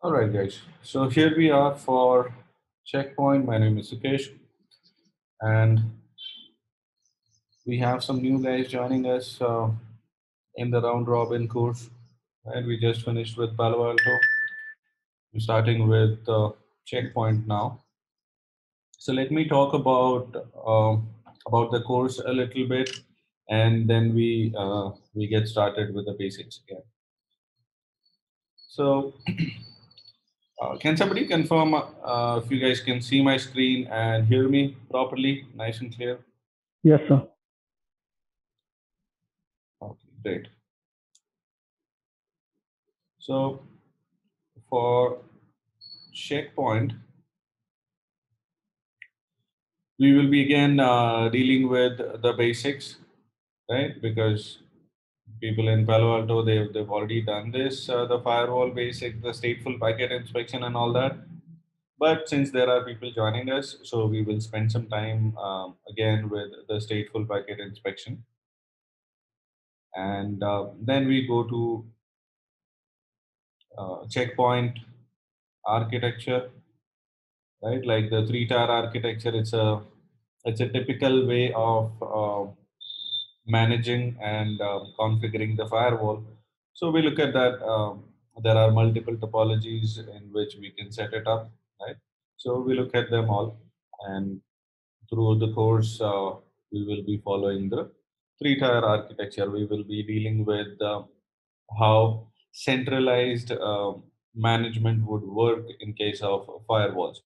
All right, guys. So here we are for Checkpoint. My name is Sukesh, and we have some new guys joining us in the round robin course. And we just finished with Palo Alto. We're starting with Checkpoint now. So let me talk about the course a little bit, and then we get started with the basics again. So can somebody confirm if you guys can see my screen and hear me properly, nice and clear? Yes, sir. Okay, great. So for Checkpoint, we will be again dealing with the basics, right? Because people in Palo Alto, they've already done this, the firewall basic, the stateful packet inspection, and all that. But since there are people joining us, so we will spend some time again with the stateful packet inspection, and then we go to checkpoint architecture, right? Like the three-tier architecture, it's a typical way of managing and configuring the firewall. So we look at that. There are multiple topologies in which we can set it up, right? So we look at them all, and through the course, we will be following the three-tier architecture. We will be dealing with how centralized management would work in case of firewalls,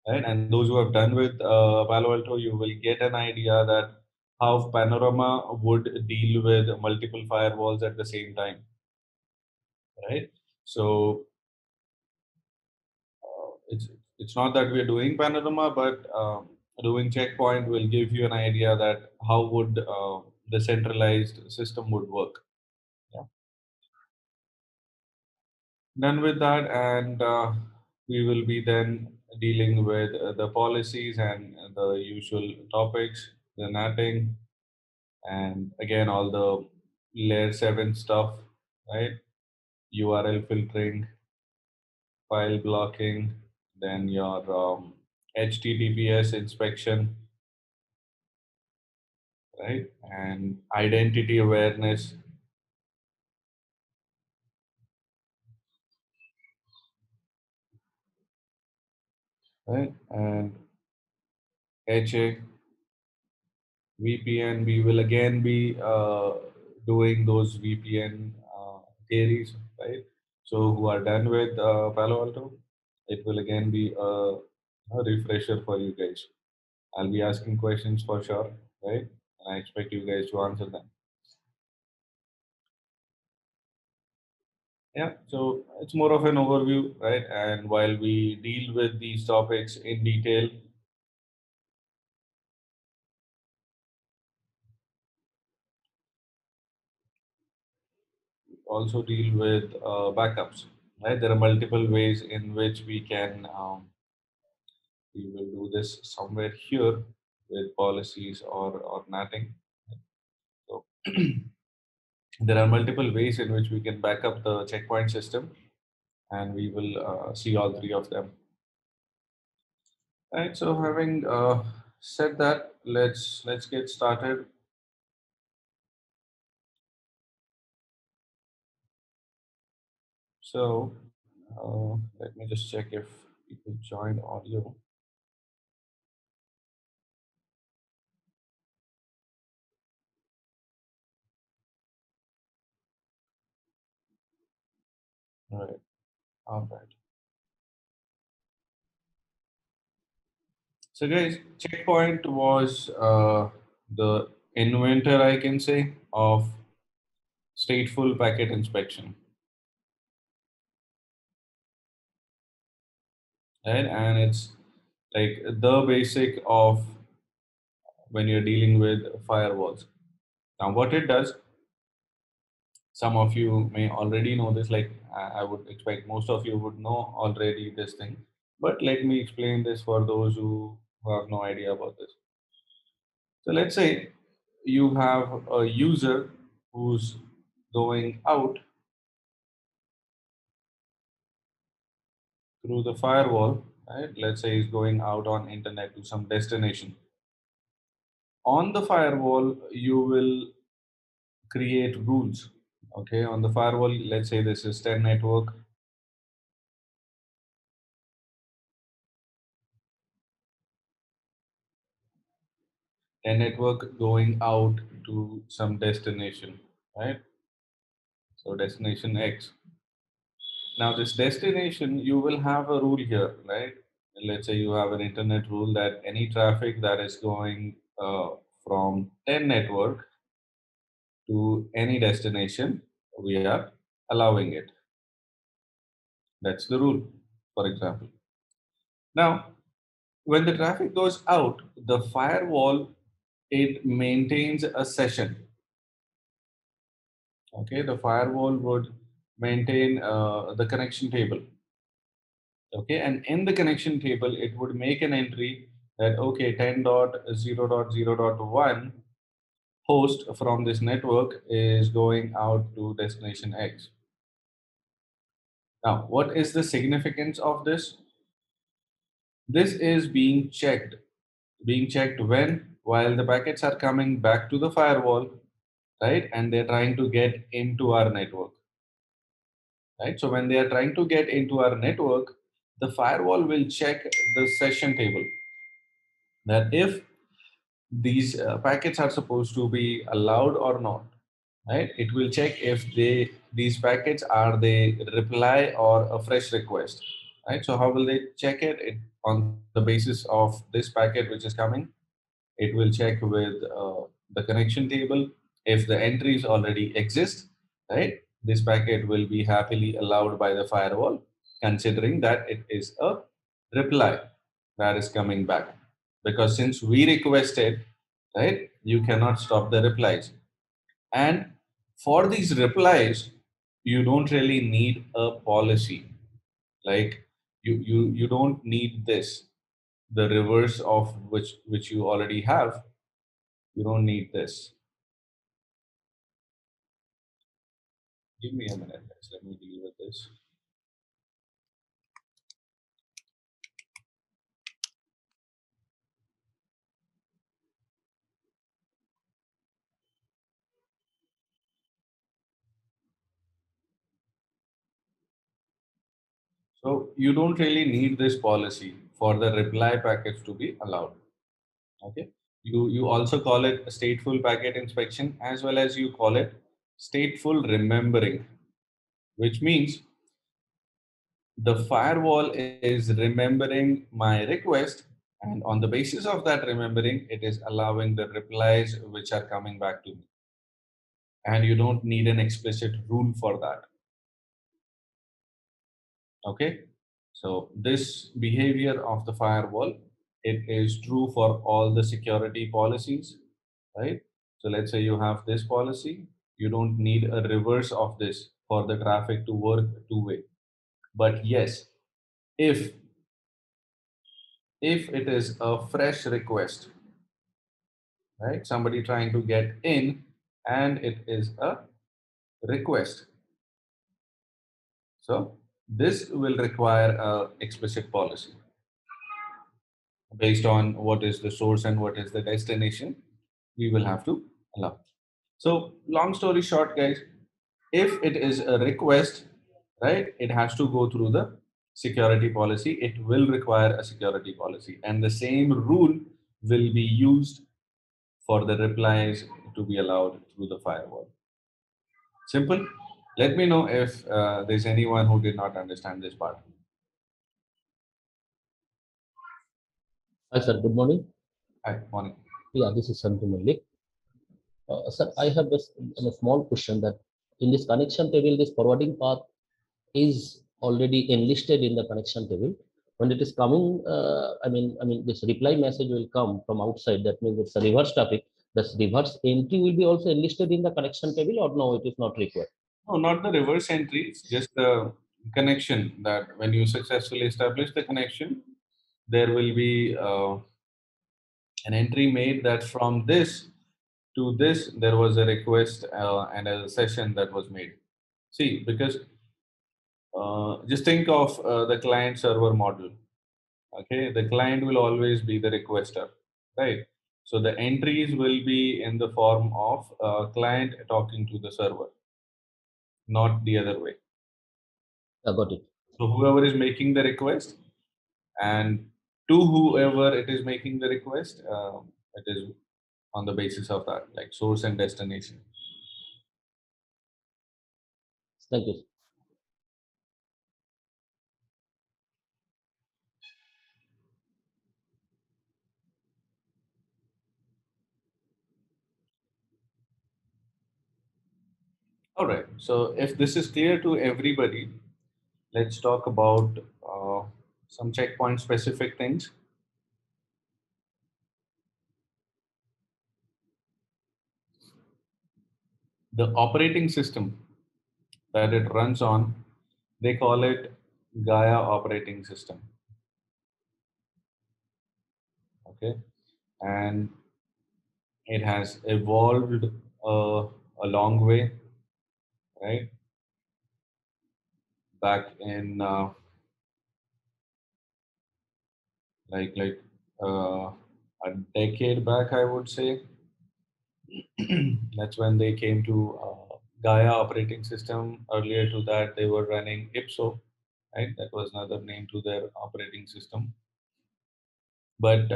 right? And those who have done with Palo Alto, you will get an idea that how Panorama would deal with multiple firewalls at the same time, right? So it's not that we're doing Panorama, but doing Checkpoint will give you an idea that how would the centralized system would work. Yeah. Done with that, and we will be then dealing with the policies and the usual topics, the netting, and again all the layer 7 stuff, right? URL filtering, file blocking, then your HTTPS inspection, right? And identity awareness, right? And HA, VPN, we will again be doing those VPN theories, right? So who are done with Palo Alto, it will again be a refresher for you guys. I'll be asking questions for sure, right? And I expect you guys to answer them. Yeah, so it's more of an overview, right? And while we deal with these topics in detail, also deal with backups, right? There are multiple ways in which we will do this somewhere here with policies or netting. So there are multiple ways in which we can back up the checkpoint system, and we will see all three of them. Right. So having said that, let's get started. So let me just check if people joined audio. All right. All right. So guys, Checkpoint was the inventor, I can say, of stateful packet inspection, right? And it's like the basic of when you're dealing with firewalls. Now, what it does, some of you may already know this. Like I would expect most of you would know already this thing. But let me explain this for those who have no idea about this. So let's say you have a user who's going out through the firewall, right? Let's say is going out on internet to some destination. On the firewall, you will create rules. Okay, on the firewall, let's say this is 10 network. A network going out to some destination, right? So destination X. Now this destination, you will have a rule here, right? Let's say you have an internet rule that any traffic that is going from 10 network to any destination, we are allowing it. That's the rule, for example. Now, when the traffic goes out, the firewall, it maintains a session. Okay, the firewall would maintain the connection table. Okay, and in the connection table, it would make an entry that okay, 10.0.0.1 host from this network is going out to destination X. Now, what is the significance of this? This is being checked when while the packets are coming back to the firewall, right? And they're trying to get into our network, right? So when they are trying to get into our network, the firewall will check the session table that if these packets are supposed to be allowed or not, right? It will check if these packets are they reply or a fresh request, right? So how will they check it? On the basis of this packet which is coming, it will check with the connection table. If the entries already exist, right, this packet will be happily allowed by the firewall, considering that it is a reply that is coming back. Because since we requested, right, you cannot stop the replies. And for these replies, you don't really need a policy. Like you don't need this, the reverse of which you already have. You don't need this. Give me a minute, guys. Let me deal with this. So you don't really need this policy for the reply packets to be allowed. Okay. You also call it a stateful packet inspection as well as you call it stateful remembering, which means the firewall is remembering my request, and on the basis of that remembering, it is allowing the replies which are coming back to me. And you don't need an explicit rule for that. Okay, so this behavior of the firewall, it is true for all the security policies, right? So let's say you have this policy, you don't need a reverse of this for the traffic to work two-way. But yes, if it is a fresh request, right, somebody trying to get in and it is a request, so this will require a explicit policy based on what is the source and what is the destination we will have to allow. So long story short, guys, if it is a request, right, it has to go through the security policy. It will require a security policy, and the same rule will be used for the replies to be allowed through the firewall. Simple. Let me know if there's anyone who did not understand this part. Hi, sir. Good morning. Hi, morning. Yeah, this is Santu Malik. Sir, I have this a small question that in this connection table, this forwarding path is already enlisted in the connection table. When it is coming, this reply message will come from outside. That means it's a reverse traffic. This reverse entry will be also enlisted in the connection table, or no, it is not required. No, not the reverse entry. It's just the connection that when you successfully establish the connection, there will be an entry made that from this to this, there was a request and a session that was made. See, because Just think of the client server model. Okay, the client will always be the requester, right? So the entries will be in the form of client talking to the server, not the other way. I got it. So whoever is making the request, and to whoever it is making the request, it is on the basis of that, like source and destination. Thank you. All right. So if this is clear to everybody, let's talk about some checkpoint specific things. The operating system that it runs on, they call it Gaia operating system. Okay. And it has evolved a long way, right? Back in like a decade back, I would say. That's when they came to Gaia operating system. Earlier to that, they were running Ipso, right? That was another name to their operating system. But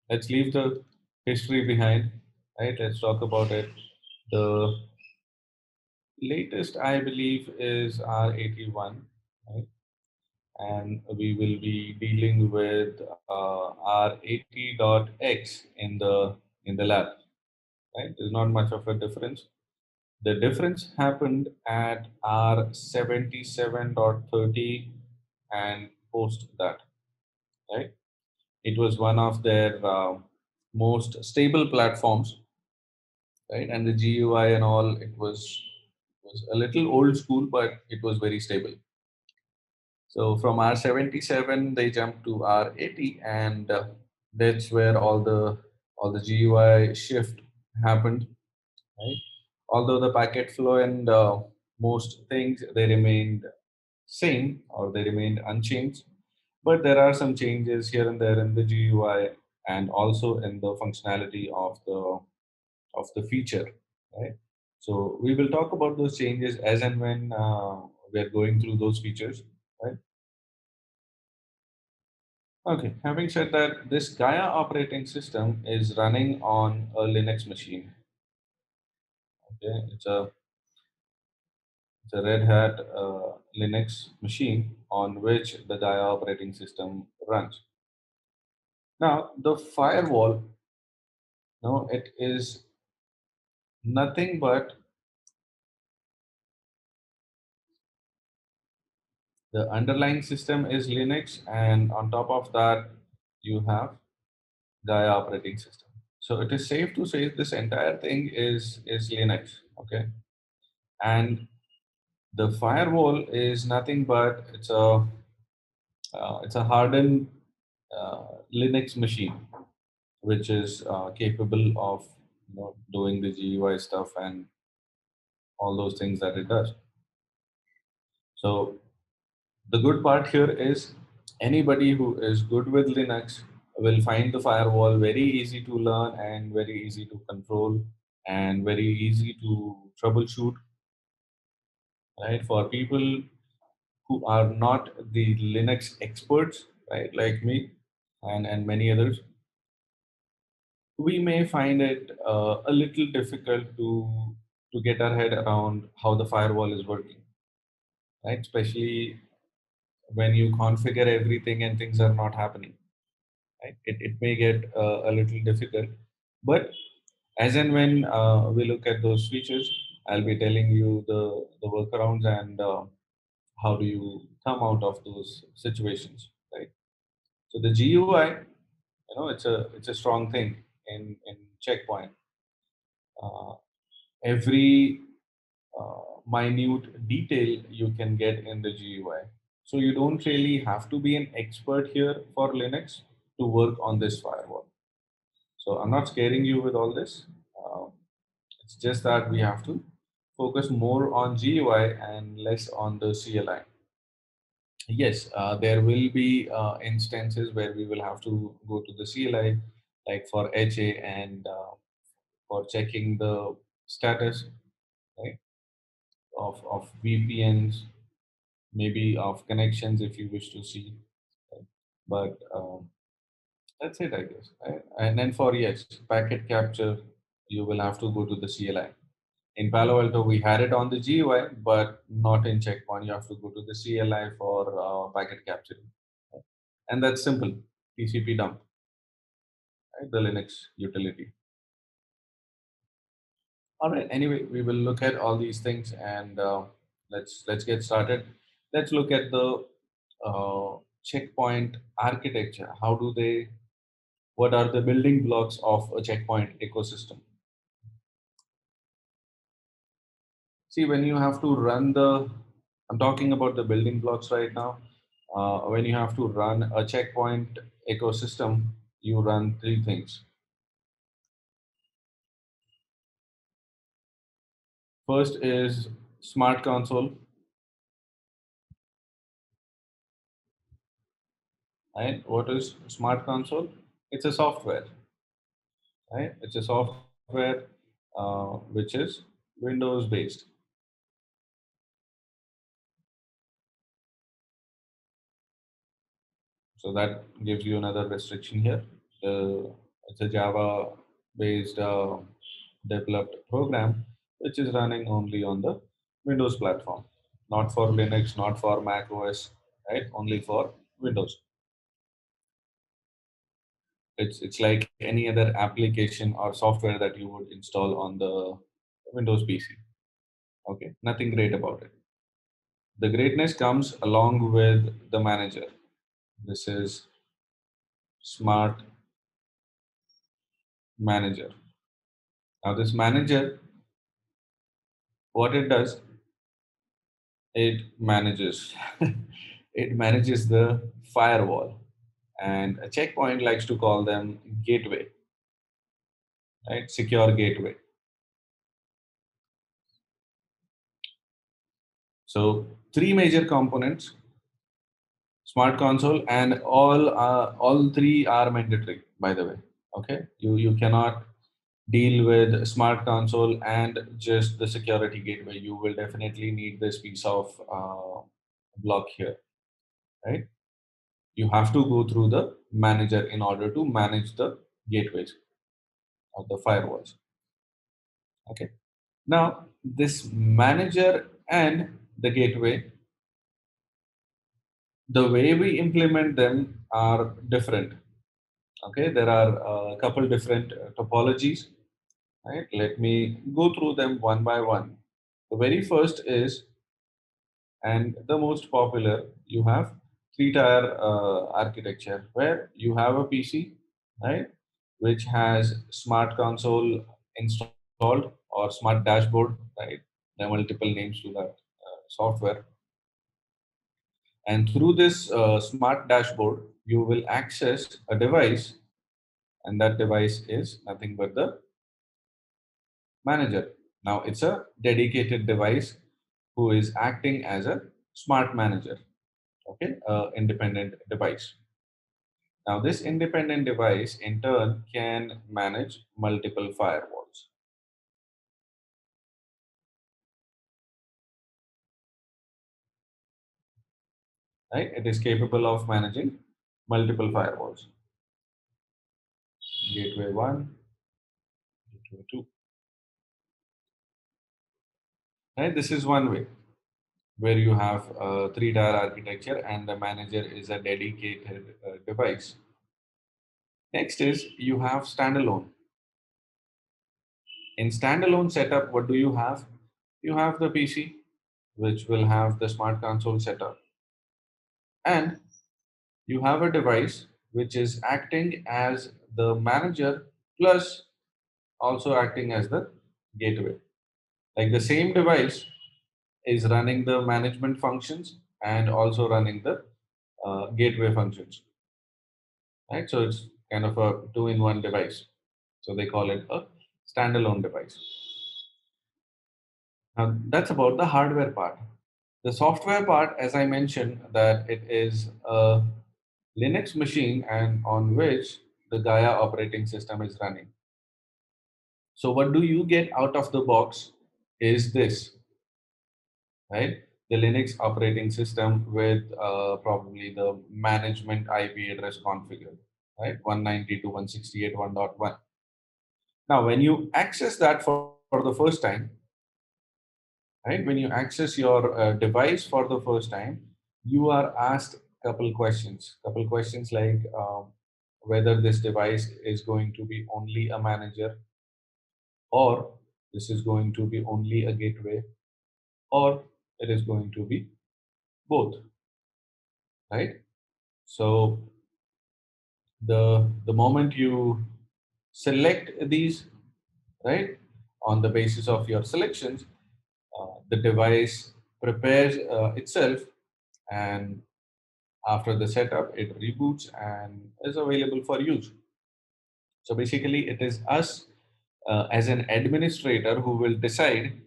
let's leave the history behind, right? Let's talk about it. The latest, I believe, is R81, right? And we will be dealing with R80.X in the lab, right? There's not much of a difference. The difference happened at R77.30 and post that, right? It was one of their most stable platforms, right? And the GUI and all, it was a little old school, but it was very stable. So from R77, they jumped to R80, and that's where all the GUI shift happened, right? Although the packet flow and most things they remained same or they remained unchanged, but there are some changes here and there in the GUI and also in the functionality of the feature, right? So we will talk about those changes as and when we are going through those features, right? Okay, having said that, this Gaia operating system is running on a Linux machine. Okay, it's a Red Hat Linux machine on which the Gaia operating system runs. Now, the firewall, no, it is nothing but the underlying system is Linux, and on top of that, you have Gaia operating system. So it is safe to say this entire thing is Linux, okay? And the firewall is nothing but it's a hardened Linux machine, which is capable of doing the GUI stuff and all those things that it does. So the good part here is anybody who is good with Linux will find the firewall very easy to learn and very easy to control and very easy to troubleshoot. Right, for people who are not the Linux experts, right, like me and many others, we may find it a little difficult to get our head around how the firewall is working, right? Especially when you configure everything and things are not happening, right? It may get a little difficult, but as and when we look at those features, I'll be telling you the workarounds and how do you come out of those situations, right? So the GUI, it's a strong thing in Checkpoint. Uh, every minute detail you can get in the GUI. So you don't really have to be an expert here for Linux to work on this firewall. So I'm not scaring you with all this. Uh, it's just that we have to focus more on GUI and less on the CLI. Yes, there will be instances where we will have to go to the CLI, like for HA and for checking the status, right, of VPNs, maybe of connections if you wish to see. Right? But that's it, I guess. Right? And then for yes, packet capture, you will have to go to the CLI. In Palo Alto, we had it on the GUI, but not in Checkpoint. You have to go to the CLI for packet capturing. Right? And that's simple. TCP dump, right? The Linux utility. All right. Anyway, we will look at all these things and let's get started. Let's look at the checkpoint architecture. How do they? What are the building blocks of a checkpoint ecosystem? See, when you have to run the, I'm talking about the building blocks right now. When you have to run a checkpoint ecosystem, you run three things. First is Smart Console, right? What is Smart Console? It's a software, right? It's a software which is Windows based. So that gives you another restriction here. It's a Java based developed program which is running only on the Windows platform, not for Linux, not for Mac OS, right? Only for Windows. It's like any other application or software that you would install on the Windows PC. Okay, nothing great about it. The greatness comes along with the manager. This is Smart Manager. Now, this manager, what it does, it manages it manages the firewall, and a checkpoint likes to call them gateway, right? Secure gateway. So three major components: Smart Console, and all three are mandatory. By the way, okay, you cannot deal with Smart Console and just the security gateway. You will definitely need this piece of block here, right? You have to go through the manager in order to manage the gateways or the firewalls. Okay. Now, this manager and the gateway, the way we implement them are different. Okay, there are a couple different topologies. Right. Let me go through them one by one. The very first is, and the most popular, you have three-tier architecture where you have a PC, right, which has Smart Console installed or Smart Dashboard, right? There are multiple names to that software, and through this Smart Dashboard, you will access a device, and that device is nothing but the manager. Now, it's a dedicated device who is acting as a smart manager. Okay, independent device. Now, this independent device in turn can manage multiple firewalls. Right, it is capable of managing multiple firewalls. Gateway 1, gateway 2. Right, this is one way where you have a three-tier architecture and the manager is a dedicated device. Next is you have standalone. In standalone setup, what do you have? You have the PC, which will have the smart console setup, and you have a device which is acting as the manager plus also acting as the gateway. Like the same device is running the management functions and also running the gateway functions, right? So it's kind of a two-in-one device. So they call it a standalone device. Now that's about the hardware part. The software part, as I mentioned, that it is a Linux machine and on which the Gaia operating system is running. So what do you get out of the box is this, right? The Linux operating system with probably the management IP address configured, right? 192.168.1.1. Now, when you access that for the first time, right? When you access your device for the first time, you are asked couple questions. Couple questions like whether this device is going to be only a manager, or this is going to be only a gateway, or it is going to be both, right? So the moment you select these, right, on the basis of your selections, the device prepares itself, and after the setup it reboots and is available for use. So basically it is us as an administrator who will decide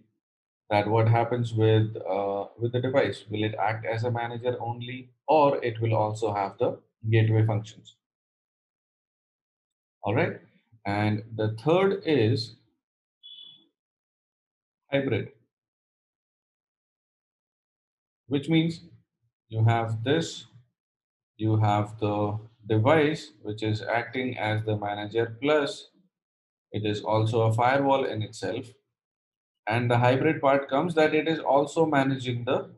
that what happens with the device. Will it act as a manager only, or it will also have the gateway functions? All right. And the third is hybrid, which means you have this, you have the device which is acting as the manager, plus it is also a firewall in itself. And the hybrid part comes that it is also managing the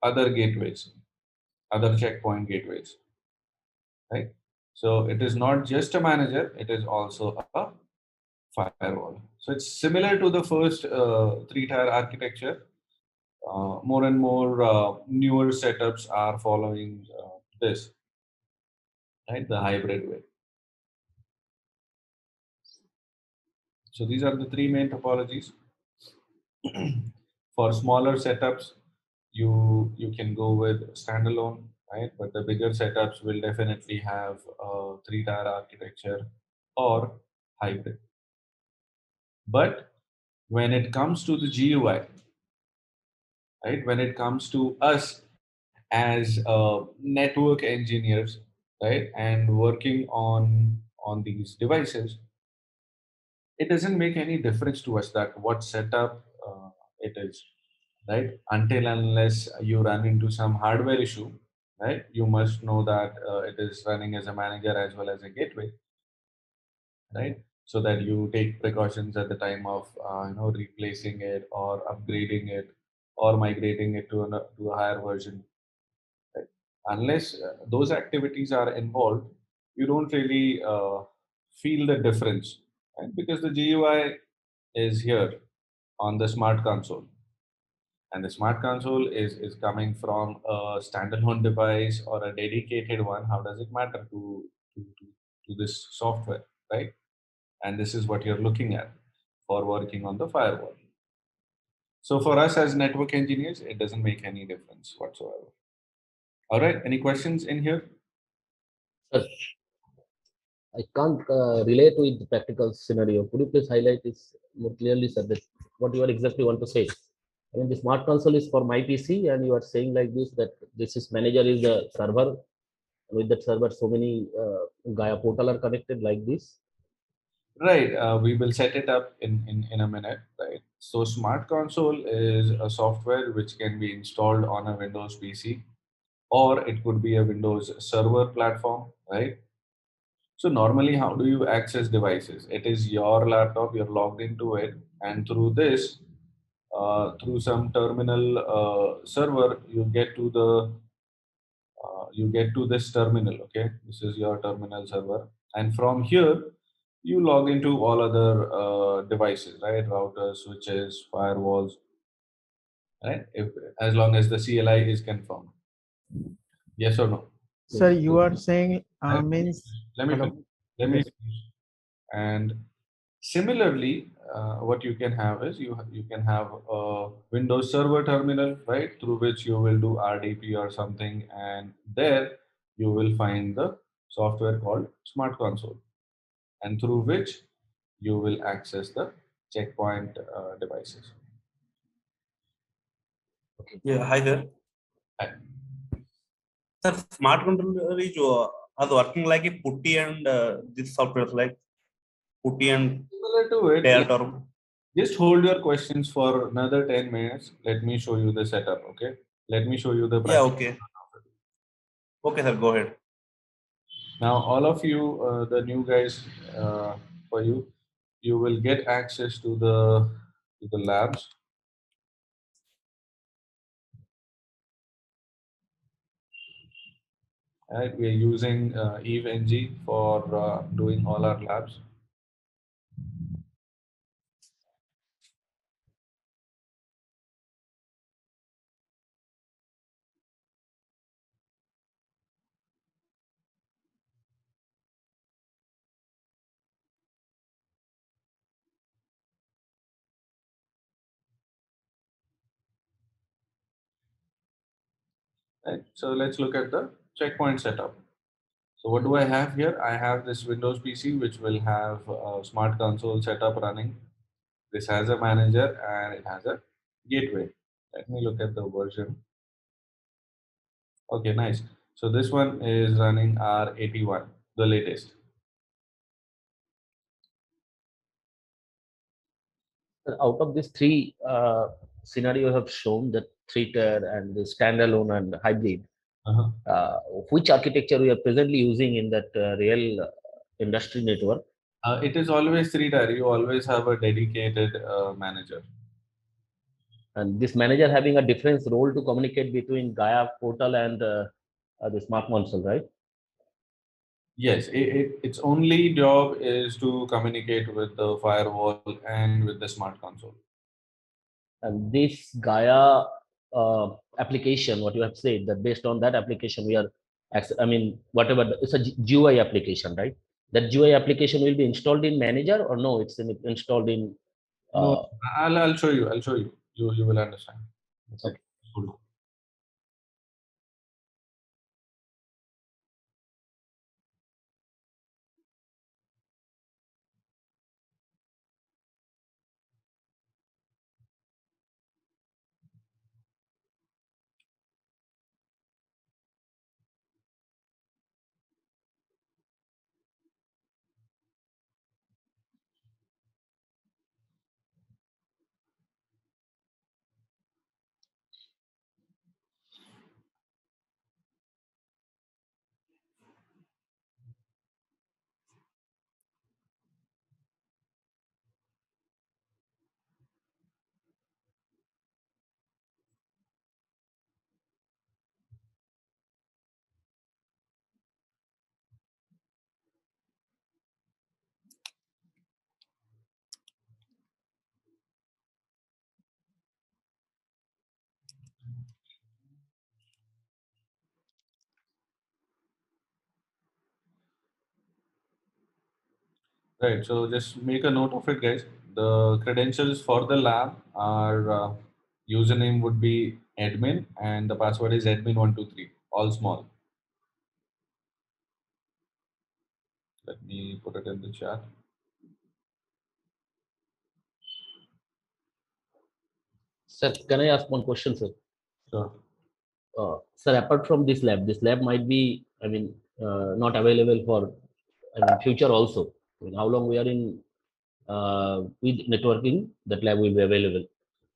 other gateways, other checkpoint gateways, right? So it is not just a manager, it is also a firewall. So it's similar to the first three-tier architecture. More and more newer setups are following this, right? The hybrid way. So these are the three main topologies. For smaller setups, you can go with standalone, right? But the bigger setups will definitely have a three-tier architecture or hybrid. But when it comes to the GUI, right? When it comes to us as network engineers, right, and working on these devices, it doesn't make any difference to us that what setup it is, right? Until unless you run into some hardware issue, right? You must know that it is running as a manager as well as a gateway, right? So that you take precautions at the time of replacing it or upgrading it or migrating it to a higher version, right? Unless those activities are involved, you don't really feel the difference, right? Because the GUI is here on the smart console, and the smart console is coming from a standalone device or a dedicated one. How does it matter to this software, right? And this is what you're looking at for working on the firewall. So for us as network engineers, it doesn't make any difference whatsoever. All right, any questions in here? Sir, I can't relate with the practical scenario. Could you please highlight this more clearly, sir, that what you are exactly want to say? I mean, the smart console is for my PC, and you are saying like this that this is manager is the server. With that server, so many Gaia portal are connected like this. Right, we will set it up in a minute, right? So Smart Console is a software which can be installed on a Windows PC, or it could be a Windows server platform, right? So normally, how do you access devices? It is your laptop, you're logged into it, and through this, through some terminal server, you get to this terminal. Okay, this is your terminal server, and from here, you log into all other devices, right? Routers, switches, firewalls, right? If as long as the CLI is confirmed, yes or no? Yes. Sir, you are saying Let me means finish. Let me hello. finish. Let me Yes. finish. And similarly, what you can have is you can have a Windows Server terminal, right, through which you will do RDP or something, and there you will find the software called Smart Console, and through which you will access the checkpoint devices. Yeah, hi there. Hi. Sir, smart controller is working like a putty and this software like putty and Similar to it, data term. just hold your questions for another 10 minutes. Let me show you the setup, okay? Let me show you the Yeah, practice. okay. Okay, sir, go ahead. Now, all of you, the new guys, for you, you will get access to the labs. Right, we are using Eve NG for doing all our labs. Right, so let's look at the checkpoint setup. So what do I have here? I have this Windows PC which will have a smart console setup running. This has a manager and it has a gateway. Let me look at the version. Okay, nice. So this one is running R81, the latest. Out of these three scenario you have shown, the three-tier and the standalone and hybrid, Uh-huh. which architecture we are presently using in that real industry network? It is always three-tier. You always have a dedicated manager. And this manager having a different role to communicate between Gaia portal and the smart console, right? Yes, its only job is to communicate with the firewall and with the smart console. And this Gaia application, what you have said, that based on that application, we are, I mean, whatever, it's a GUI application, right? That GUI application will be installed in Manager or no? It's installed in. No, Uh, I'll show you. I'll show you. You will understand. Okay. okay. Cool. Right. So just make a note of it, guys. The credentials for the lab are username would be admin and the password is admin123, all small. Let me put it in the chat. Sir, can I ask one question, sir? Sure. Sir, apart from this lab might be, I mean, not available for, I mean, future also. I mean, how long we are in with networking, that lab will be available.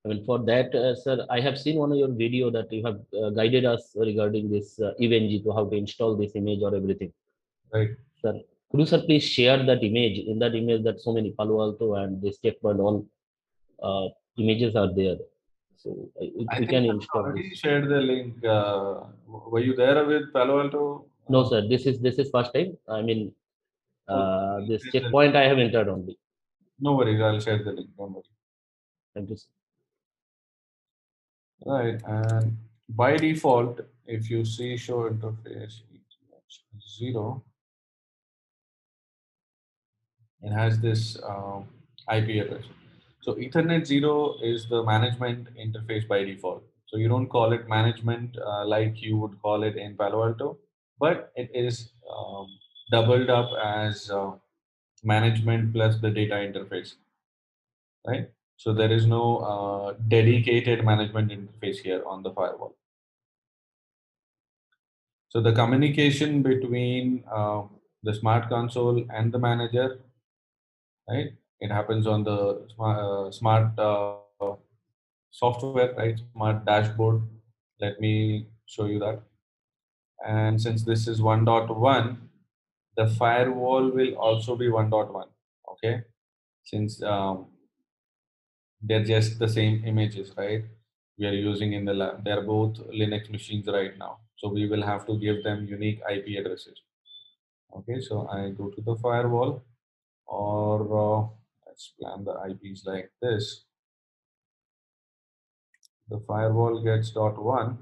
I mean, for that, sir, I have seen one of your video that you have guided us regarding this EVNG to how to install this image or everything. Right. Sir, could you, sir, please share that image? In that image, that so many Palo Alto and this checkpoint all images are there. So if I we think can I install already this. shared the link. Were you there with Palo Alto? No, sir, this is first time. I mean, Okay. this checkpoint I have entered only. No worries. I'll share the link. Don't worry. Thank you, sir. Right. And by default, if you see show interface 0, it has this IP address. So Ethernet 0 is the management interface by default. So you don't call it management like you would call it in Palo Alto, but it is doubled up as management plus the data interface, right? So there is no dedicated management interface here on the firewall. So the communication between the smart console and the manager, right? It happens on the smart software, right? Smart dashboard. Let me show you that. And since this is 1.1, the firewall will also be 1.1. Okay, since they're just the same images, right? We are using in the lab. They're both Linux machines right now. So we will have to give them unique IP addresses. Okay, so I go to the firewall, or let's plan the IPs like this. The firewall gets .1.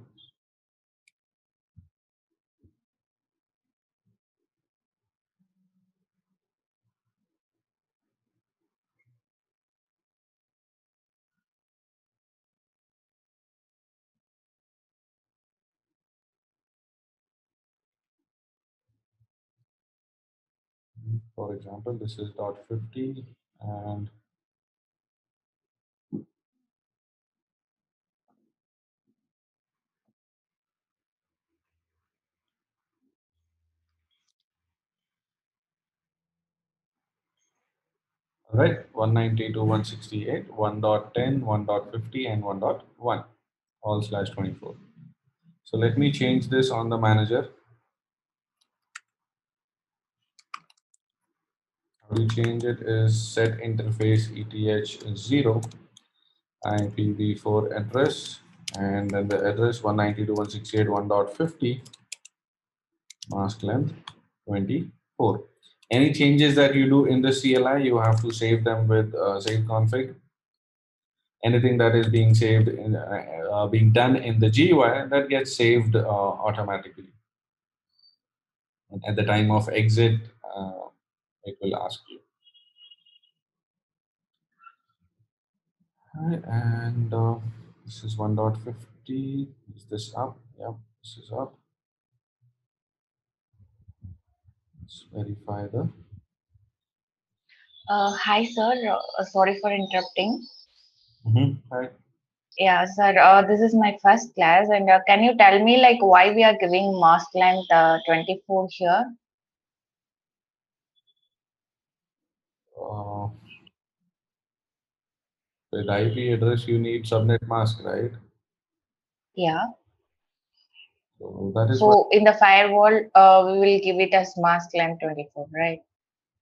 For example, this is .50, and all right, 192.168, 1.10, 1.50, and 1.1, all slash 24. So let me change this on the manager. How do you change it is set interface ETH0 IPv4 address, and then the address 192.168.1.50, mask length 24. Any changes that you do in the CLI, you have to save them with save config. Anything that is being saved in being done in the GUI, that gets saved automatically. And at the time of exit, it will ask you. All right, and this is 1.50. Is this up? Yep, this is up. Let's verify the. Hi, sir. Sorry for interrupting. Right. Yeah, sir. This is my first class, and can you tell me like why we are giving mask length 24 here? Uh, with IP address, you need subnet mask, right? Yeah. So that is why. So in the firewall, we will give it as mask length 24, right?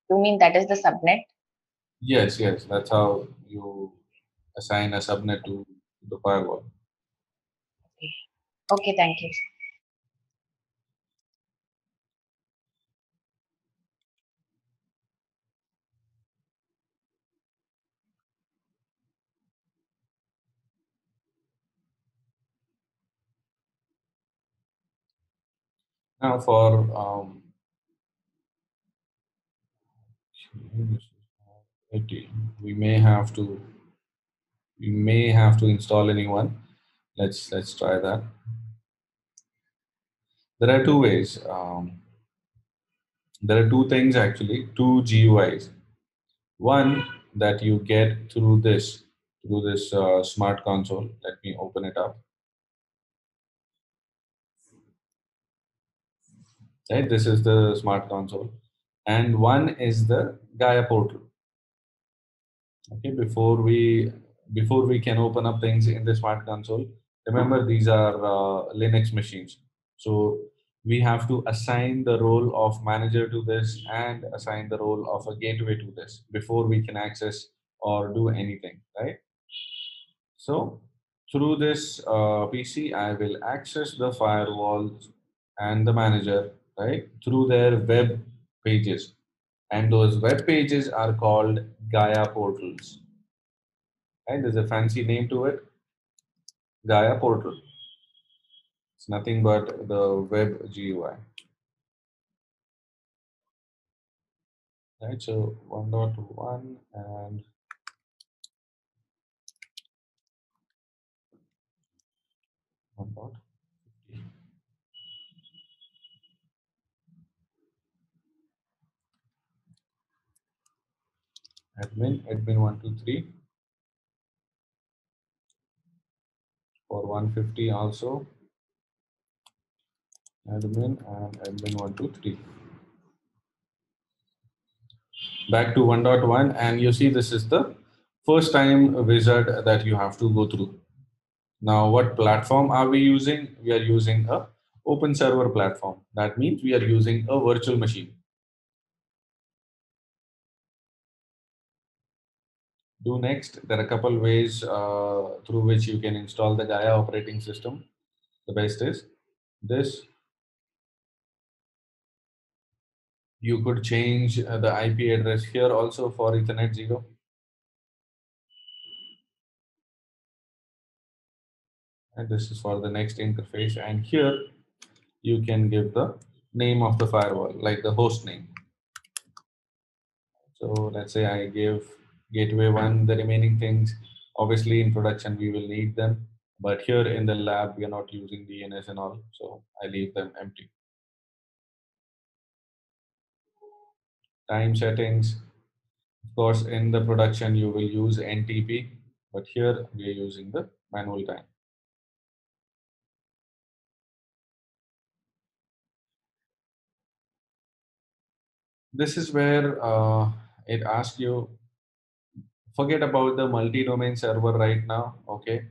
You mean that is the subnet? Yes, yes, that's how you assign a subnet to the firewall. Okay. Okay. Thank you. Now for 80, we may have to install a new one. Let's try that. There are two ways. There are two things actually, two GUIs. One that you get through this smart console. Let me open it up. Right, this is the smart console, and one is the Gaia portal. Okay, before we can open up things in the smart console, remember these are Linux machines. So we have to assign the role of manager to this and assign the role of a gateway to this before we can access or do anything, right? So through this PC, I will access the firewalls and the manager, right, through their web pages. And those web pages are called Gaia portals. Right? There's a fancy name to it, Gaia portal. It's nothing but the web GUI. Right? So 1.1 and 1. Admin 123. 150 also. Admin and admin 123. Back to 1.1, and you see this is the first time wizard that you have to go through. Now, what platform are we using? We are using a open server platform. That means we are using a virtual machine. Do next. There are a couple ways through which you can install the Gaia operating system. The best is this. You could change the IP address here also for Ethernet 0. And this is for the next interface. And here you can give the name of the firewall, like the host name. So let's say I give gateway 1, the remaining things. Obviously in production we will need them, but here in the lab we are not using DNS and all, so I leave them empty. Time settings. Of course, in the production you will use NTP, but here we are using the manual time. This is where it asks you, forget about the multi-domain server right now, okay?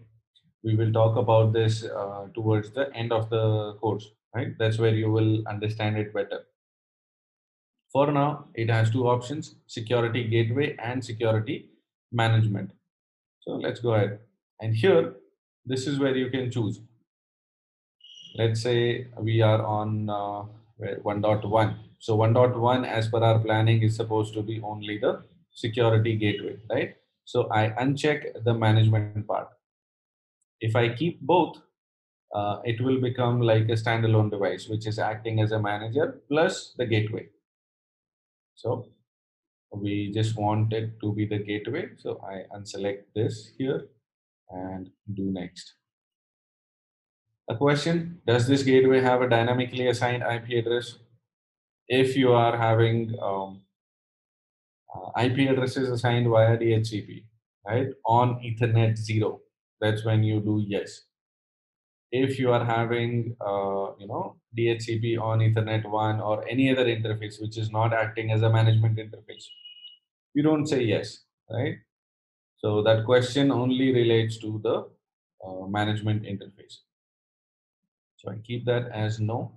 We will talk about this towards the end of the course, right? That's where you will understand it better. For now, it has two options, security gateway and security management. So let's go ahead. And here, this is where you can choose. Let's say we are on 1.1. So 1.1 as per our planning is supposed to be only the security gateway, right? So I uncheck the management part. If I keep both, it will become like a standalone device, which is acting as a manager plus the gateway. So we just want it to be the gateway. So I unselect this here and do next. A question, does this gateway have a dynamically assigned IP address? If you are having IP addresses assigned via DHCP, right, on Ethernet 0, that's when you do yes. If you are having DHCP on Ethernet 1 or any other interface which is not acting as a management interface, you don't say yes, right? So that question only relates to the management interface. So I keep that as no.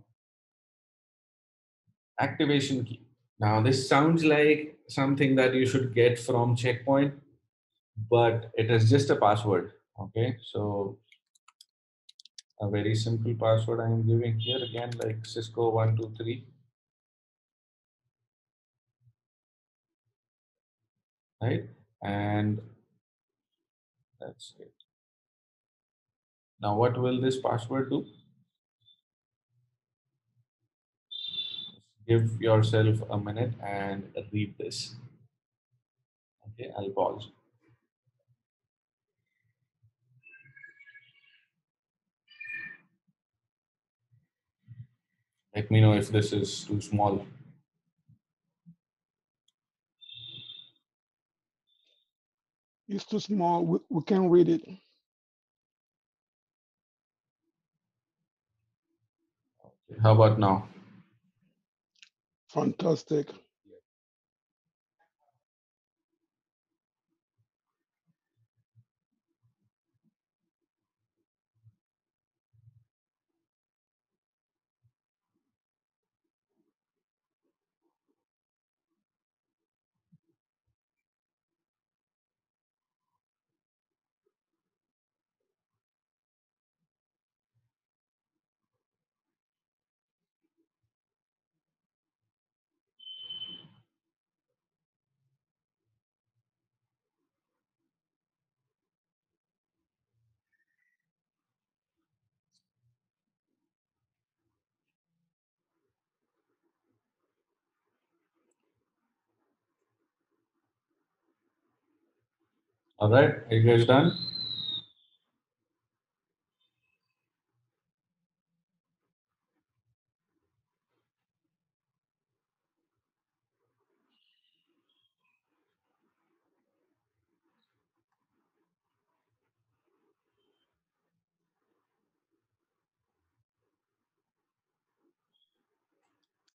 Activation key. Now this sounds like something that you should get from Checkpoint, but it is just a password. Okay, so a very simple password I am giving here again, like Cisco 123. Right, and that's it. Now what will this password do? Give yourself a minute and read this. Okay, I'll pause. Let me know if this is too small. It's too small. We can't read it. How about now? Fantastic. All right, are you guys done?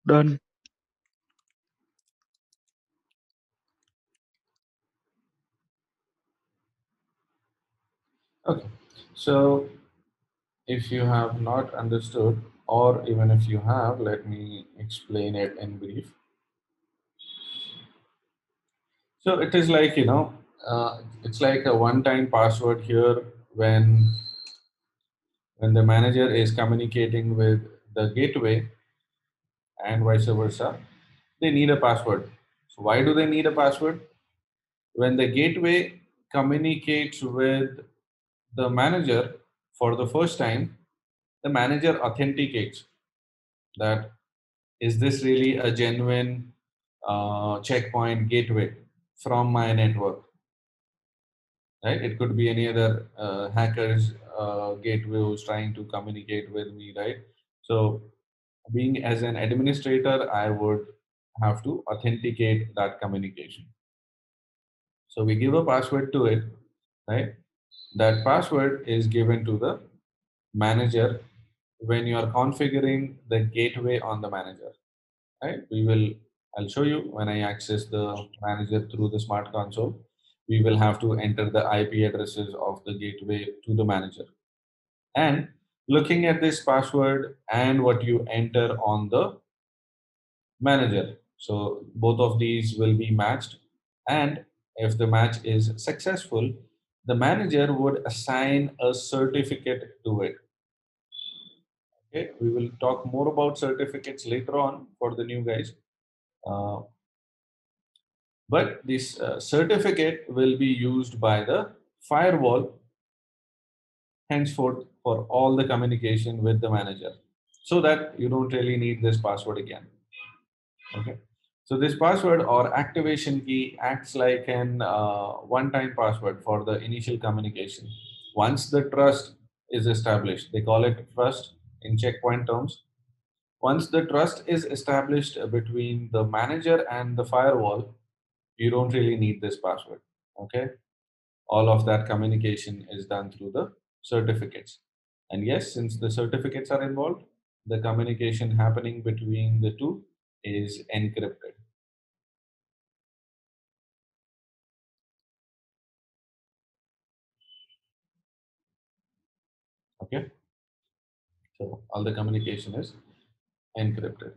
Done. Okay. So if you have not understood, or even if you have, let me explain it in brief. So it is like, it's like a one-time password here when the manager is communicating with the gateway and vice versa, they need a password. So why do they need a password? When the gateway communicates with the manager for the first time, the manager authenticates that is this really a genuine checkpoint gateway from my network, right? It could be any other hackers gateway who's trying to communicate with me, right? So being as an administrator, I would have to authenticate that communication. So we give a password to it, right? That password is given to the manager when you are configuring the gateway on the manager, right? I'll show you when I access the manager through the smart console. We will have to enter the IP addresses of the gateway to the manager. And looking at this password and what you enter on the manager. So both of these will be matched. And if the match is successful, the manager would assign a certificate to it. Okay, we will talk more about certificates later on for the new guys. Uh, but this certificate will be used by the firewall henceforth for all the communication with the manager so that you don't really need this password again. Okay. So this password or activation key acts like an one-time password for the initial communication. Once the trust is established, they call it trust in checkpoint terms. Once the trust is established between the manager and the firewall, you don't really need this password. Okay. All of that communication is done through the certificates. And yes, since the certificates are involved, the communication happening between the two is encrypted. Okay, so all the communication is encrypted.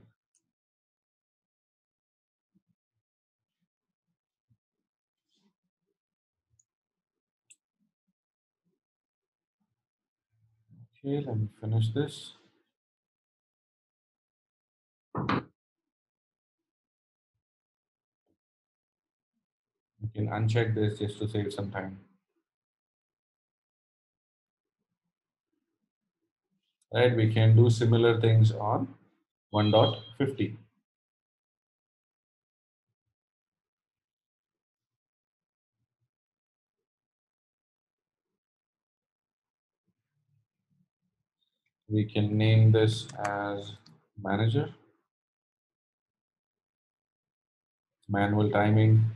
Okay, let me finish this. You can uncheck this just to save some time. Right, we can do similar things on 1.50. We can name this as manager, manual timing,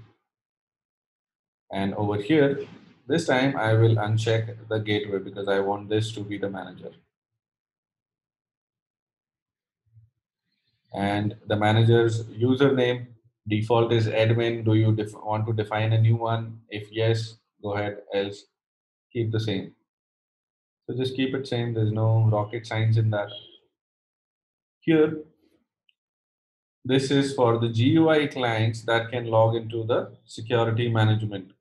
and over here, this time I will uncheck the gateway because I want this to be the manager. And the manager's username default is admin. Do you want to define a new one? If yes, go ahead, else keep the same. So just keep it same. There's no rocket science in that. Here, this is for the GUI clients that can log into the security management.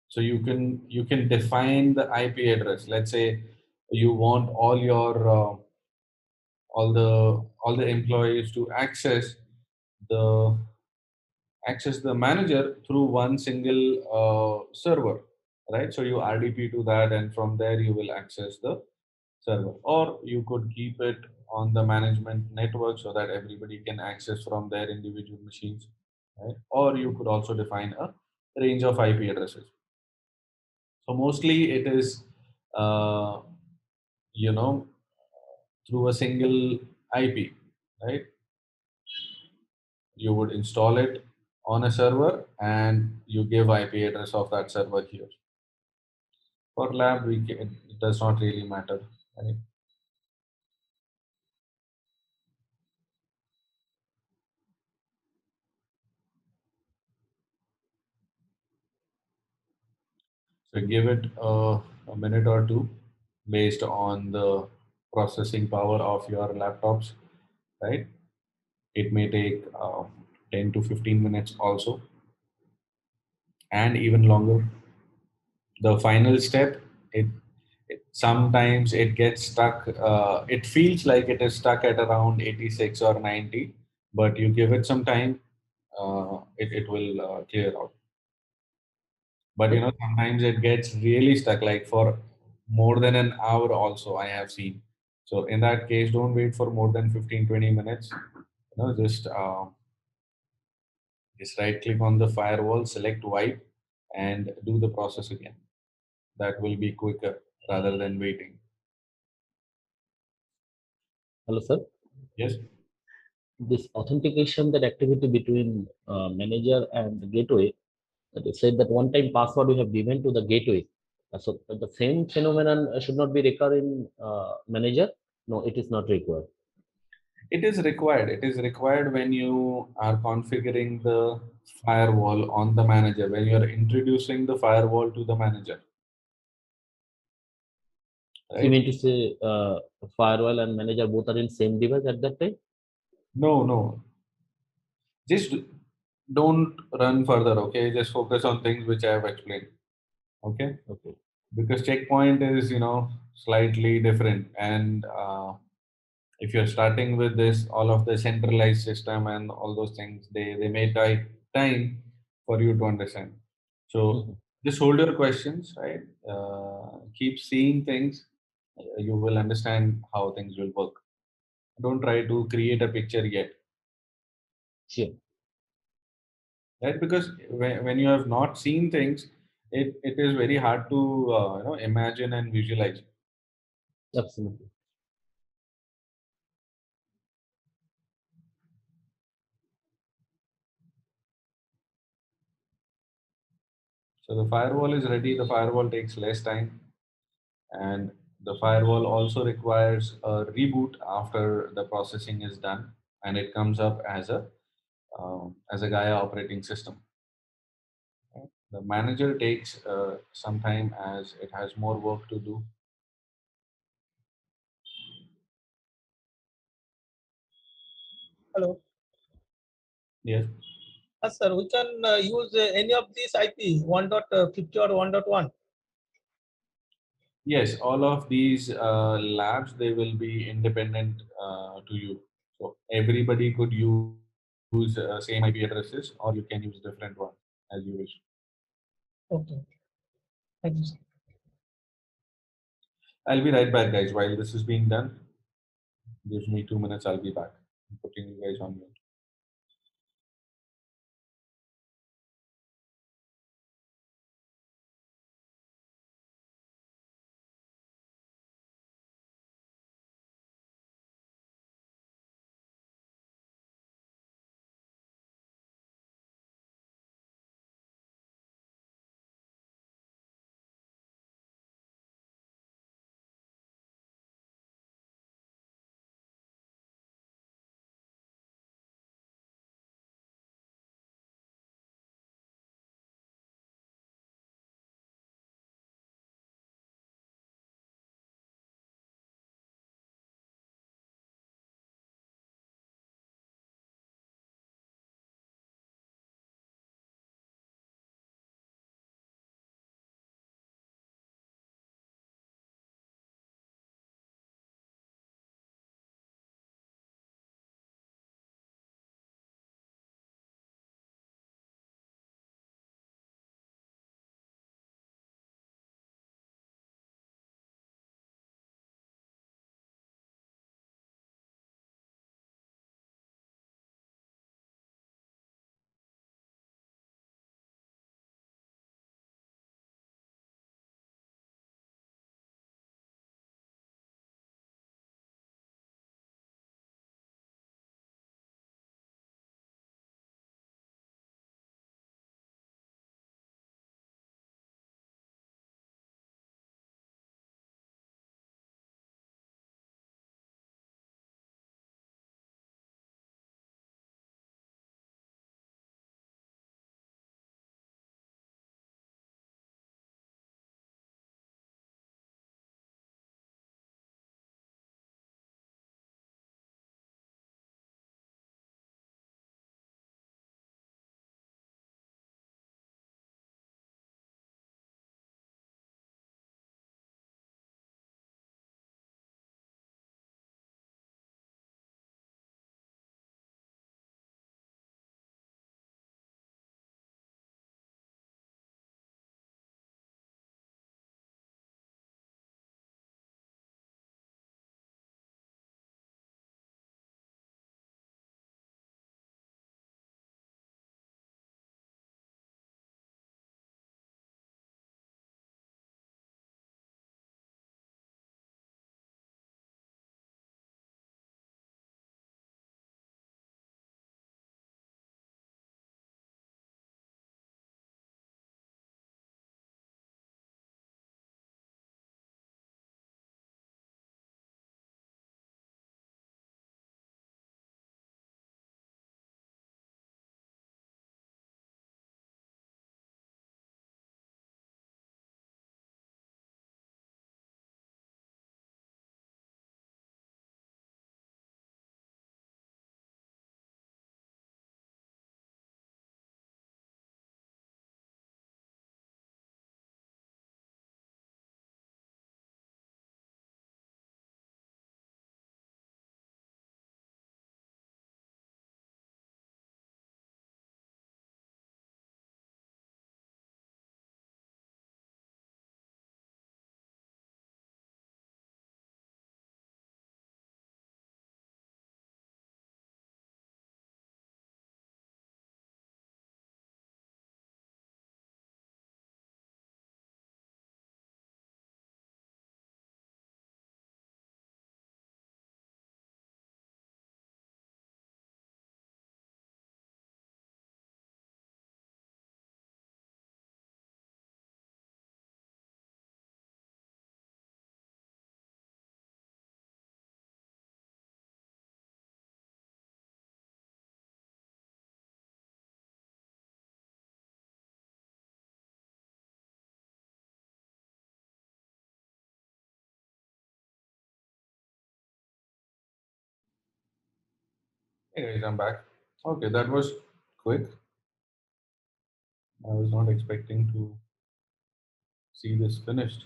So you can define the IP address. Let's say you want all the employees to the access the manager through one single server, right? So you RDP to that, and from there you will access the server, or you could keep it on the management network so that everybody can access from their individual machines, right? Or you could also define a range of IP addresses. So mostly it is, uh, you know, through a single IP, right? You would install it on a server and you give IP address of that server here. For lab, it does not really matter, right? So give it a minute or two based on the processing power of your laptops, right? It may take 10 to 15 minutes also, and even longer. The final step, it sometimes it gets stuck. It feels like it is stuck at around 86 or 90, but you give it some time, it will clear out. But you know, sometimes it gets really stuck, like for more than an hour also, I have seen. So in that case, don't wait for more than 15-20 minutes. You know, just right click on the firewall, select wipe, and do the process again. That will be quicker rather than waiting. Hello, sir. Yes. This authentication, that activity between manager and gateway, that you said that one-time password you have given to the gateway. So the same phenomenon should not be recur in manager. No, it is not required. It is required. It is required when you are configuring the firewall on the manager, when you are introducing the firewall to the manager, So you right? mean to say firewall and manager both are in same device at that time? No, no. Just don't run further, okay? Just focus on things which I have explained, okay? Okay. Because checkpoint is, slightly different. And if you're starting with this, all of the centralized system and all those things, they may take time for you to understand. So Mhm. just hold your questions, right? Keep seeing things. You will understand how things will work. Don't try to create a picture yet, Sure. right? Because when you have not seen things, it is very hard to imagine and visualize. Absolutely. So the firewall is ready. The firewall takes less time, and the firewall also requires a reboot after the processing is done, and it comes up as a Gaia operating system. Right? The manager takes some time as it has more work to do. Hello. Yes, Sir, we can use any of these IP 1.50 or 1.1. yes. All of these labs, they will be independent to you. So everybody could use same IP addresses, or you can use different one as you wish. Okay. Thank you, sir. I'll be right back, guys. While this is being done, give me 2 minutes. I'll be back. I'm putting you guys on mute. Hey guys, I'm back. Okay, that was quick. I was not expecting to see this finished.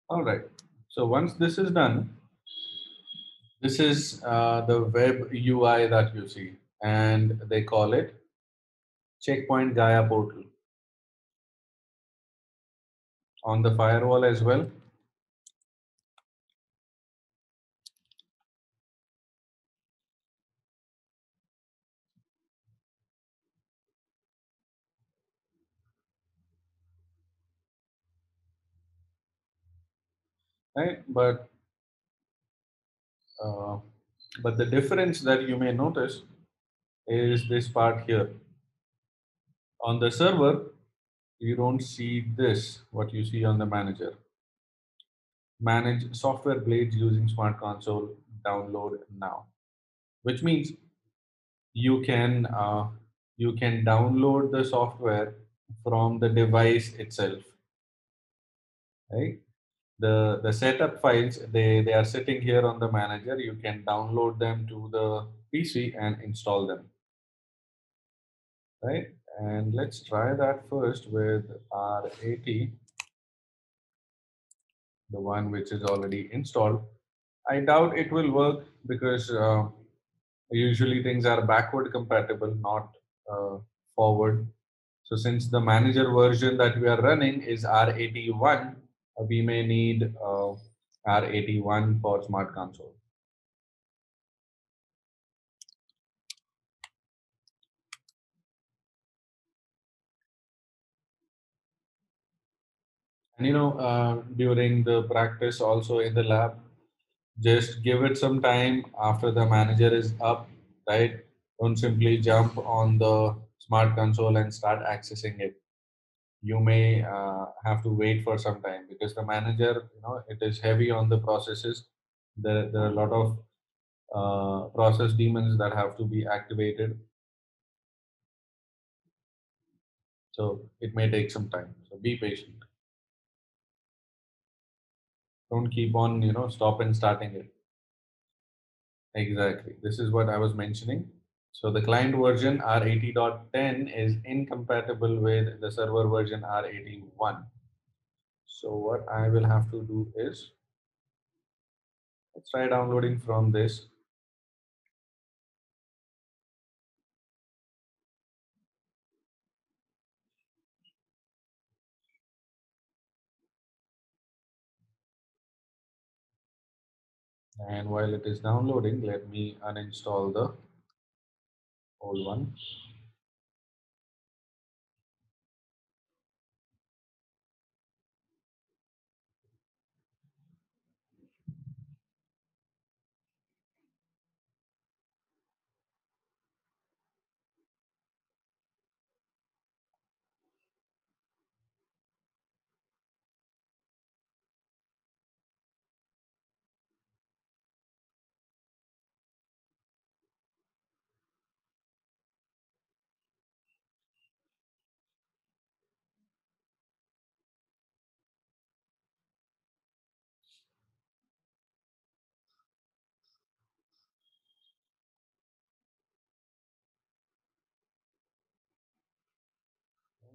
All right. So once this is done, this is the web UI that you see, and they call it Checkpoint Gaia portal on the firewall as well. Right? Uh, but the difference that you may notice is this part here. On the server, you don't see this, what you see on the manager. Manage software blades using Smart Console, download now, which means you can uh, you can download the software from the device itself, right? The setup files, they are sitting here on the manager. You can download them to the PC and install them, right? And let's try that first with R80, the one which is already installed. I doubt it will work because usually things are backward compatible, not forward. So since the manager version that we are running is R81, we may need R81 for Smart Console. And during the practice also in the lab, just give it some time after the manager is up, right? Don't simply jump on the Smart Console and start accessing it. You may have to wait for some time because the manager, it is heavy on the processes. There are a lot of process daemons that have to be activated. So it may take some time. So be patient. Don't keep on, stop and starting it. Exactly. This is what I was mentioning. So the client version R80.10 is incompatible with the server version R81. So what I will have to do is, let's try downloading from this. And while it is downloading, let me uninstall the old one.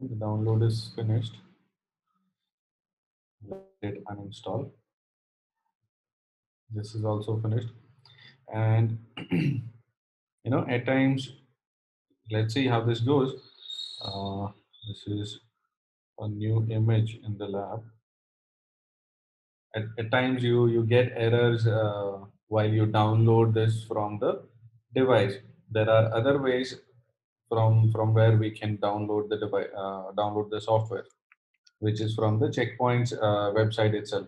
The download is finished. Let it uninstall. This is also finished. And at times, let's see how this goes. This is a new image in the lab. At times you get errors while you download this from the device. There are other ways from where we can download the device, download the software, which is from the Checkpoints website itself.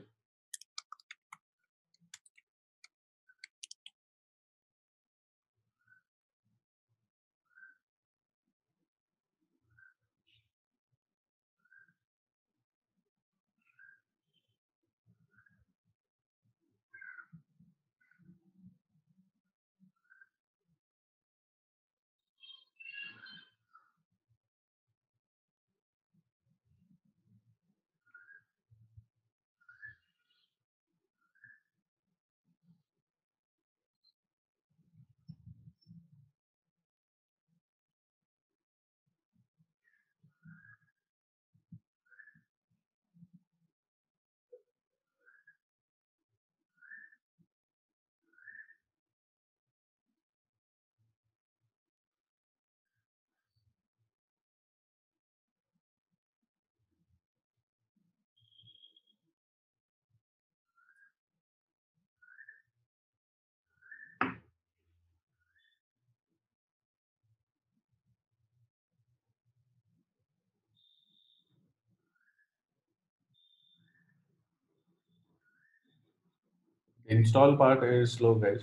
Install part is slow, guys.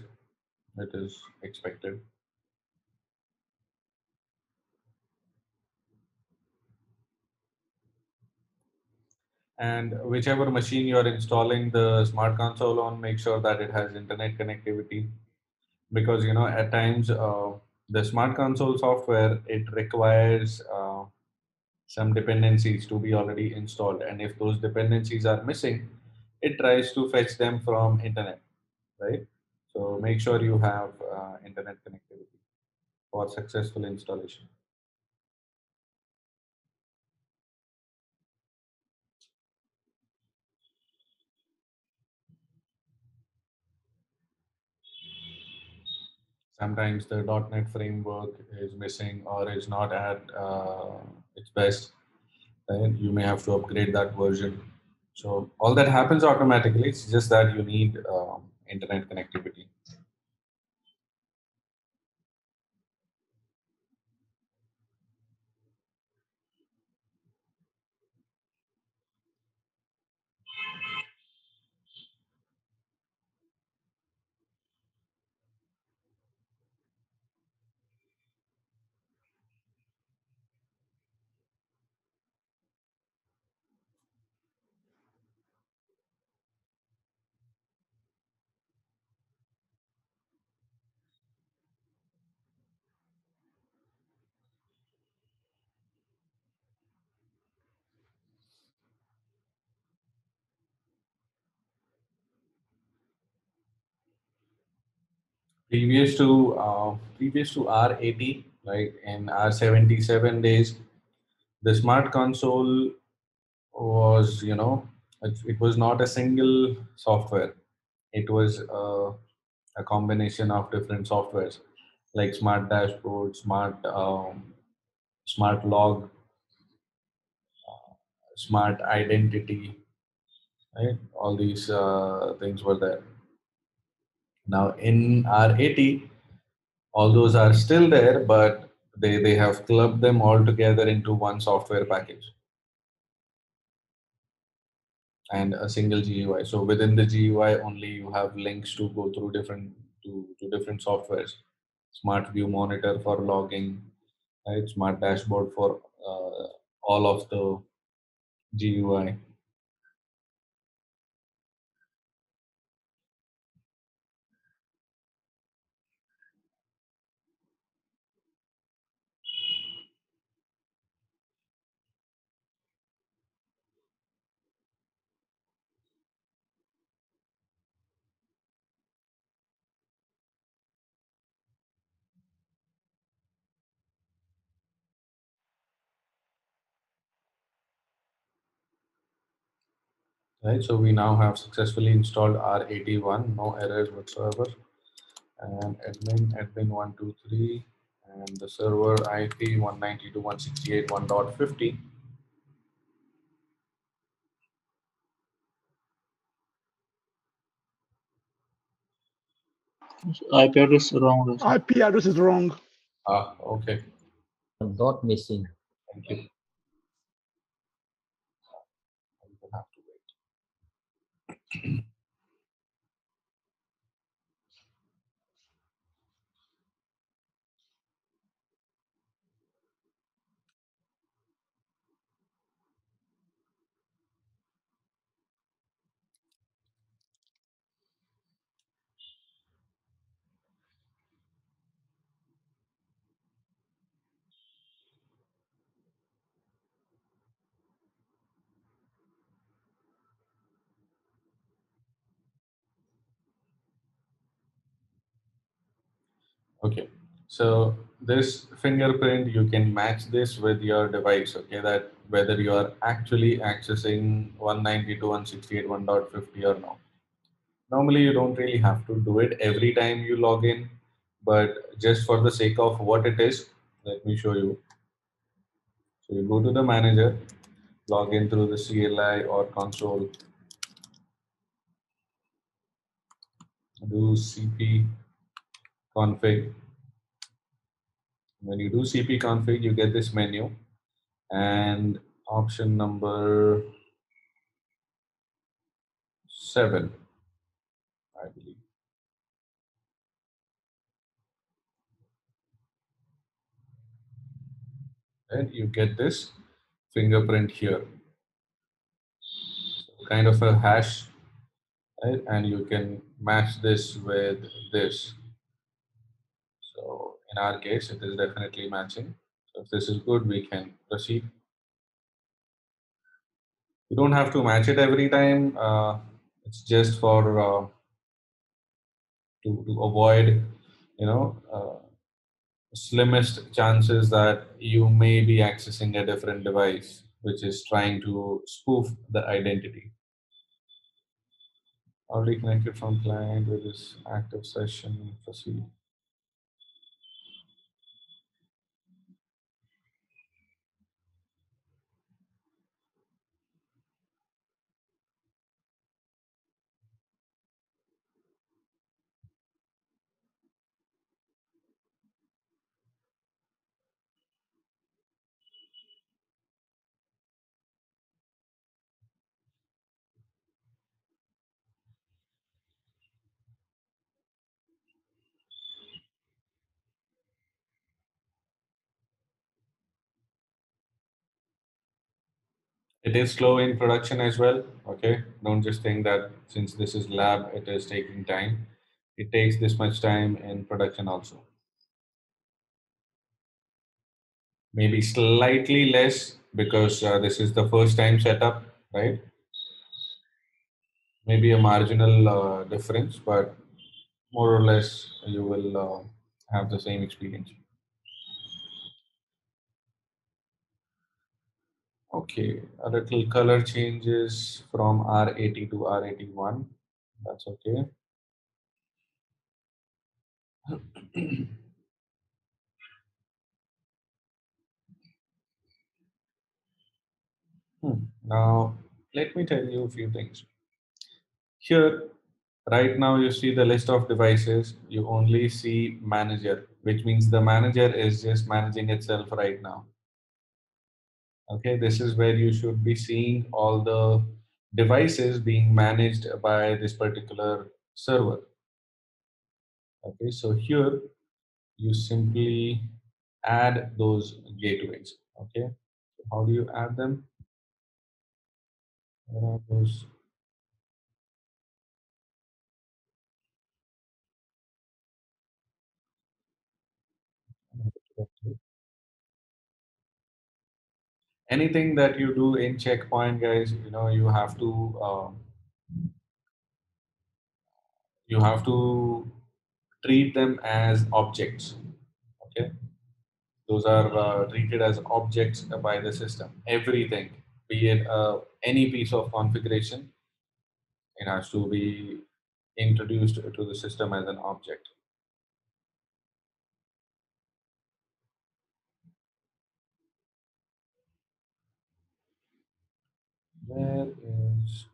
It is expected. And whichever machine you're installing the smart console on, make sure that it has internet connectivity, because at times the smart console software, it requires some dependencies to be already installed, and if those dependencies are missing, it tries to fetch them from internet, right? So make sure you have internet connectivity for successful installation. Sometimes the .NET framework is missing or is not at its best, then you may have to upgrade that version. So all that happens automatically. It's just that you need internet connectivity. Previous to R80, like in R77 days, the smart console was, it was not a single software. It was a combination of different softwares like smart dashboard, smart log, smart identity, right? All these things were there. Now in R80, all those are still there, but they have clubbed them all together into one software package and a single GUI. So within the GUI only you have links to go through to different softwares. Smart view monitor for logging, right? Smart dashboard for all of the GUI. Right, so we now have successfully installed R81, no errors whatsoever. And admin 123, and the server IP 192.168.1.50. IP address wrong. IP address is wrong. Ah, okay. Dot missing. Thank you. I will have to wait. Okay, so this fingerprint, you can match this with your device, okay, that whether you are actually accessing 192.168.1.50 or not. Normally, you don't really have to do it every time you log in, but just for the sake of what it is, let me show you. So you go to the manager, log in through the CLI or console, do cp config. When you do cp config, you get this menu, and option number 7, I believe. and you get this fingerprint here, kind of a hash, right? And you can match this with this. So in our case, it is definitely matching. So if this is good, we can proceed. You don't have to match it every time. It's just for to avoid, slimmest chances that you may be accessing a different device which is trying to spoof the identity. Already connected from client with this active session. Proceed. It is slow in production as well. Okay, don't just think that since this is lab, it is taking time. It takes this much time in production also. Maybe slightly less because this is the first time setup, right? Maybe a marginal difference, but more or less you will have the same experience. Okay, a little color changes from R80 to R81. That's okay. Now, let me tell you a few things. Here, right now, you see the list of devices. You only see manager, which means the manager is just managing itself right now. Okay, this is where you should be seeing all the devices being managed by this particular server. Okay, so here you simply add those gateways. Okay, so how do you add them? Where are those? Anything that you do in checkpoint, guys, you have to treat them as objects. Okay, those are treated as objects by the system. Everything, be it any piece of configuration, it has to be introduced to the system as an object. Where is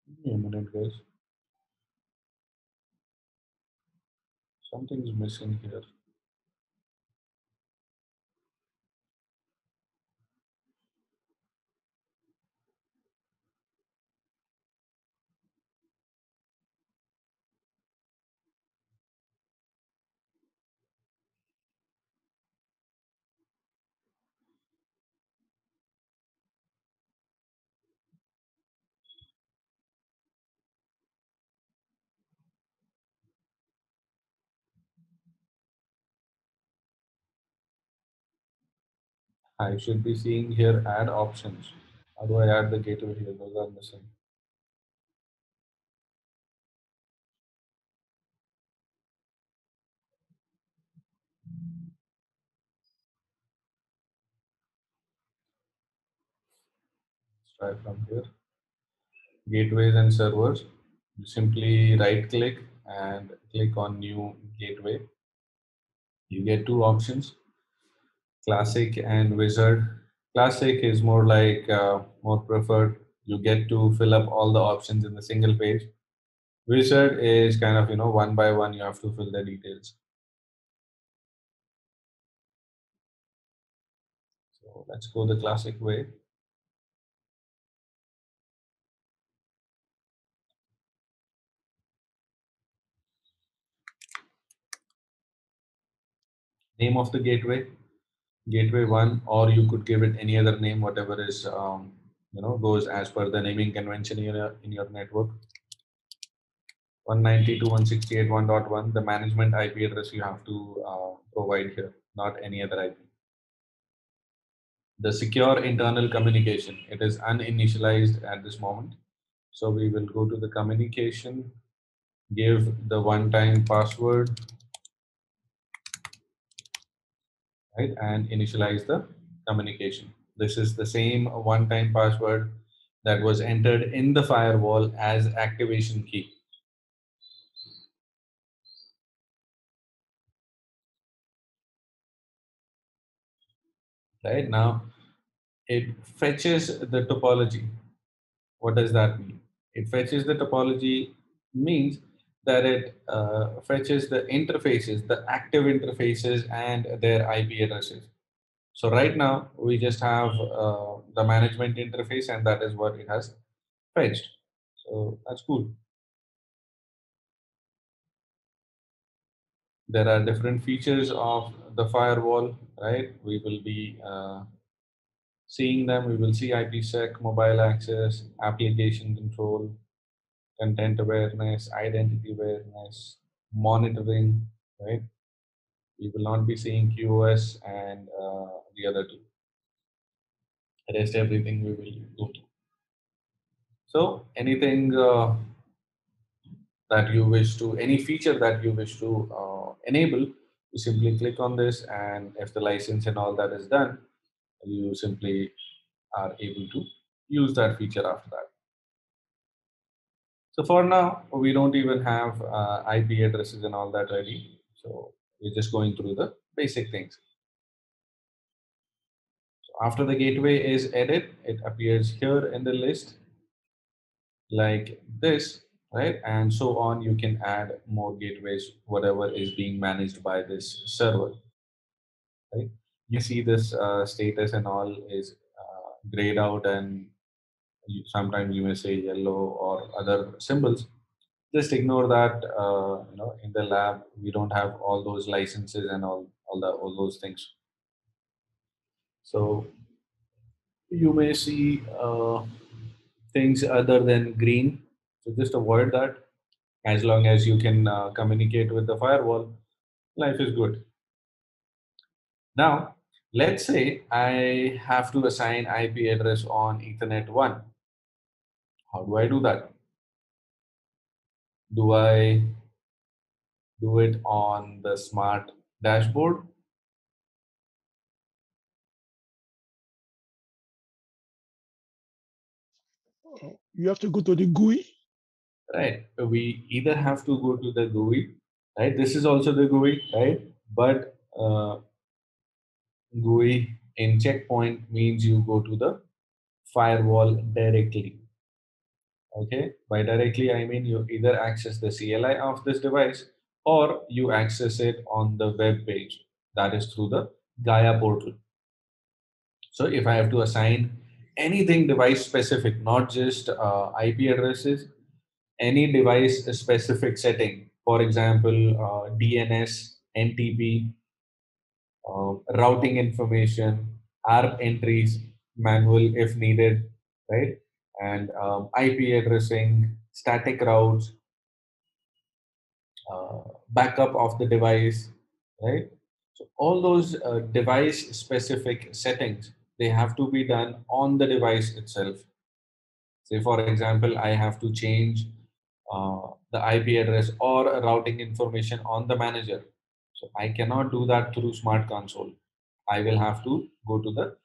Give me a minute, guys? Something's missing here. I should be seeing here add options. How do I add the gateway here? Those are missing. Let's try from here. Gateways and servers. You simply right click and click on new gateway. You get two options, classic and wizard. Classic is more like more preferred. You get to fill up all the options in the single page. Wizard is kind of, one by one, you have to fill the details. So let's go the classic way. Name of the gateway, gateway 1, or you could give it any other name, whatever is, goes as per the naming convention in your network. 192.168.1.1, the management IP address you have to provide here, not any other IP. The secure internal communication, it is uninitialized at this moment. So we will go to the communication, give the one-time password, right, and initialize the communication. This is the same one-time password that was entered in the firewall as activation key. Right now, it fetches the topology. What does that mean? It fetches the topology means that it fetches the interfaces, the active interfaces and their IP addresses. So right now we just have the management interface and that is what it has fetched. So that's cool. There are different features of the firewall, right? We will be seeing them. We will see IPsec, mobile access, application control, content awareness, identity awareness, monitoring, right? We will not be seeing QoS and the other two. Rest everything we will go to. So anything that you wish to, any feature that you wish to enable, you simply click on this, and if the license and all that is done, you simply are able to use that feature after that. So for now, we don't even have IP addresses and all that ready. So we're just going through the basic things. So after the gateway is added, it appears here in the list like this, right? And so on, you can add more gateways, whatever is being managed by this server, right? You see this status and all is grayed out, and sometimes you may say yellow or other symbols. Just ignore that. In the lab, we don't have all those licenses and all those things. So you may see things other than green. So just avoid that. As long as you can communicate with the firewall, life is good. Now, let's say I have to assign IP address on Ethernet 1. How do I do that? Do I do it on the smart dashboard? You have to go to the GUI. Right. We either have to go to the GUI, right? This is also the GUI, right? But GUI in checkpoint means you go to the firewall directly. Okay, by directly I mean you either access the CLI of this device or you access it on the web page, that is through the Gaia portal. So if I have to assign anything device specific, not just IP addresses, any device specific setting, for example, DNS, NTP, routing information, ARP entries, manual if needed, right? And IP addressing, static routes, backup of the device, right? So all those device specific settings, they have to be done on the device itself. Say for example, I have to change the IP address or routing information on the manager. So I cannot do that through Smart Console. I will have to go to the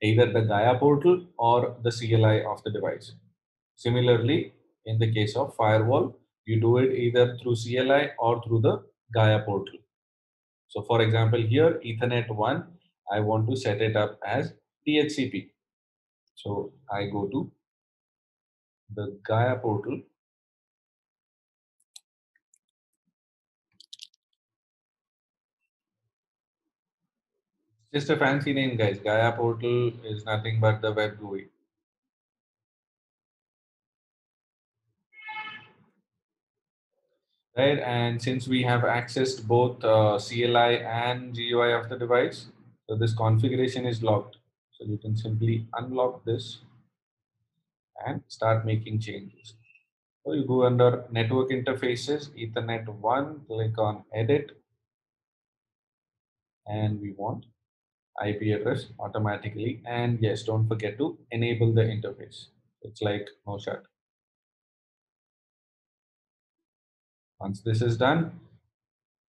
either the Gaia portal or the CLI of the device. Similarly, in the case of firewall, you do it either through CLI or through the Gaia portal. So for example, here Ethernet 1, I want to set it up as DHCP. So I go to the Gaia portal. Just a fancy name, guys. Gaia portal is nothing but the web GUI. Right, and since we have accessed both CLI and GUI of the device, so this configuration is locked. So you can simply unlock this and start making changes. So you go under network interfaces, Ethernet 1, click on edit, and we want IP address automatically. And yes, don't forget to enable the interface. It's like no shut. Once this is done,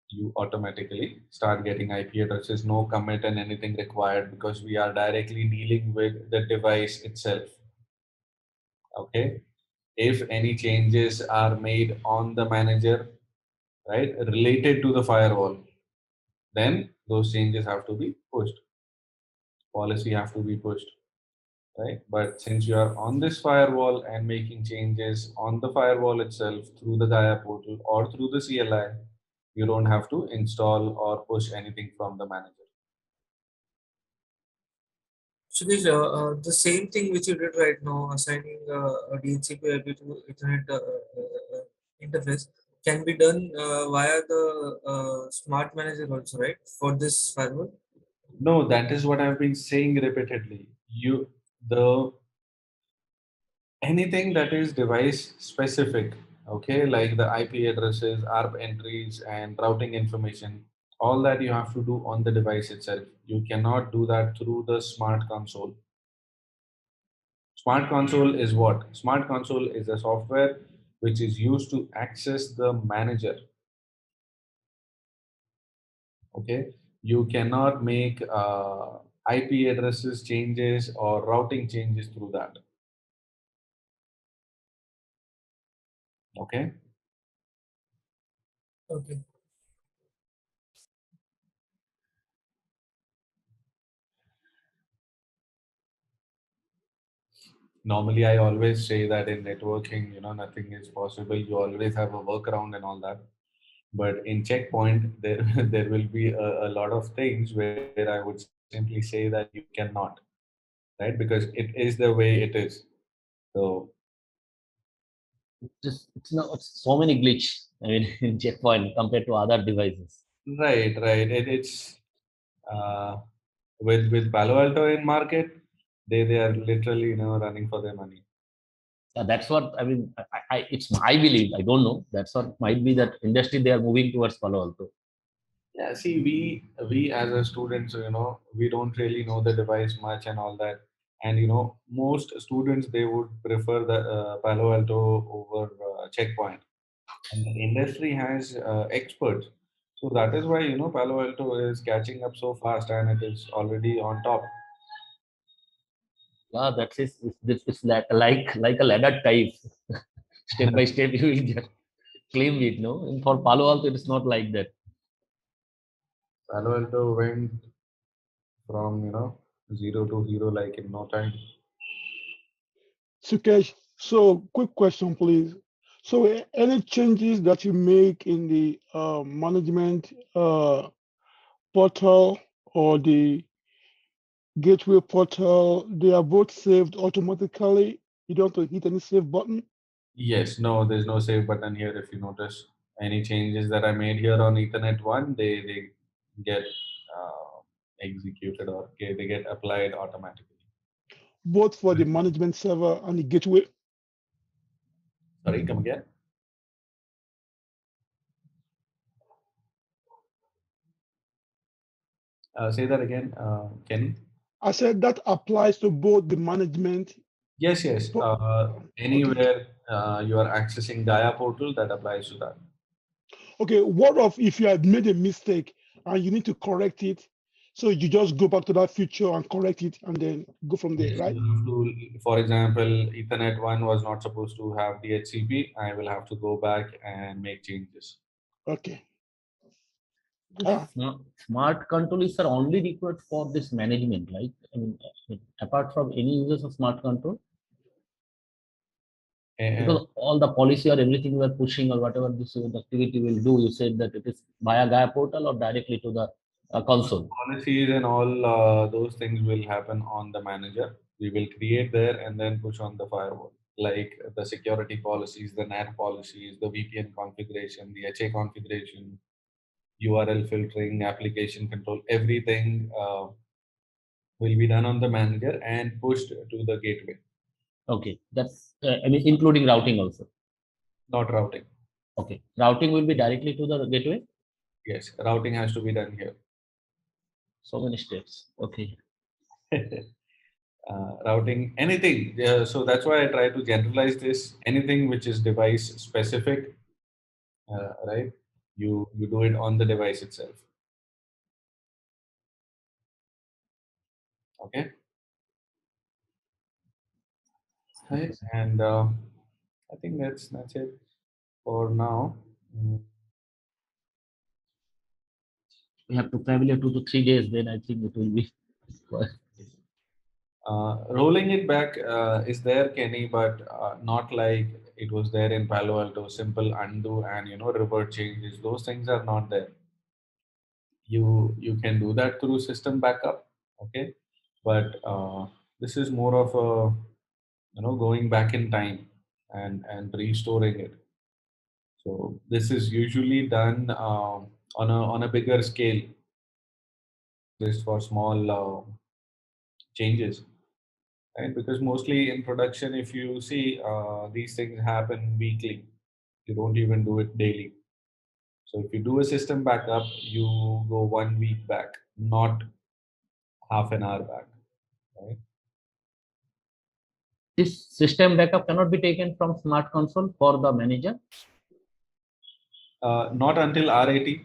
you automatically start getting IP addresses, no commit and anything required, because we are directly dealing with the device itself. Okay. If any changes are made on the manager, right, related to the firewall, then those changes have to be pushed. Policy have to be pushed, right? But since you are on this firewall and making changes on the firewall itself through the Gaia portal or through the CLI, you don't have to install or push anything from the manager. So this the same thing which you did right now, assigning a DHCP IP to Ethernet interface, can be done via the smart manager also, right? For this firewall. No, that is what I've been saying repeatedly. The anything that is device specific, okay, like the IP addresses, ARP entries, and routing information, all that you have to do on the device itself. You cannot do that through the smart console. Smart console is what? Smart console is a software which is used to access the manager. Okay, you cannot make IP addresses changes or routing changes through that. Okay. Okay. Normally, I always say that in networking, nothing is possible. You always have a workaround and all that. But in checkpoint, there there will be a lot of things where I would simply say that you cannot, right? Because it is the way it is. So It's not it's so many glitch. I mean, in checkpoint compared to other devices. right. It's uh, with Palo Alto in market, they are literally running for their money. That's what I mean. It's my belief. I don't know. That's what might be that industry they are moving towards Palo Alto. Yeah, see, we as a students, we don't really know the device much and all that. And most students they would prefer the Palo Alto over Checkpoint. And the industry has experts, so that is why Palo Alto is catching up so fast and it is already on top. Yeah, that's it. It's like a ladder type. Step by step, you will get claim it. No, and for Palo Alto, it's not like that. Palo Alto went from zero to hero like in no time. Sukesh, so quick question, please. So any changes that you make in the management portal or the gateway portal, they are both saved automatically. You don't have to hit any save button. Yes, no, there's no save button here. If you notice any changes that I made here on Ethernet 1, they get executed or they get applied automatically. Both for the management server and the gateway. Sorry, come again. Say that again, Kenny. I said that applies to both the management. Yes. Anywhere you are accessing Gaia portal, that applies to that. Okay, what if you had made a mistake and you need to correct it? So you just go back to that feature and correct it and then go from there, Yes, right? you have to, for example, Ethernet 1 was not supposed to have DHCP. I will have to go back and make changes. Okay. Ah, Smart control is, sir, only required for this management, right? I mean, apart from any uses of smart control, And because all the policy or everything we are pushing or whatever this activity will do, you said that it is via Gaia portal or directly to the console. policies and all those things will happen on the manager. We will create there and then push on the firewall, like the security policies, the NAT policies, the VPN configuration, the HA configuration, URL filtering, application control, everything will be done on the manager and pushed to the gateway, Okay, that's I mean including routing also. not routing. Okay, routing will be directly to the gateway. Yes, routing has to be done here. So many steps. Okay. Routing, anything. Yeah, so that's why I try to generalize this. Anything which is device specific, right? You do it on the device itself. Okay. Right. And I think that's it for now. We have to travel here 2 to 3 days. Then I think it will be. Rolling it back is there, Kenny, but not like it was there in Palo Alto. Simple undo and revert changes. Those things are not there. You can do that through system backup, okay, but this is more of a going back in time and restoring it. So this is usually done on a bigger scale, just for small changes, right? Because mostly in production, if you see, these things happen weekly. You don't even do it daily. So if you do a system backup, you go 1 week back, not half an hour back, right? This system backup cannot be taken from smart console for the manager. Not until R80.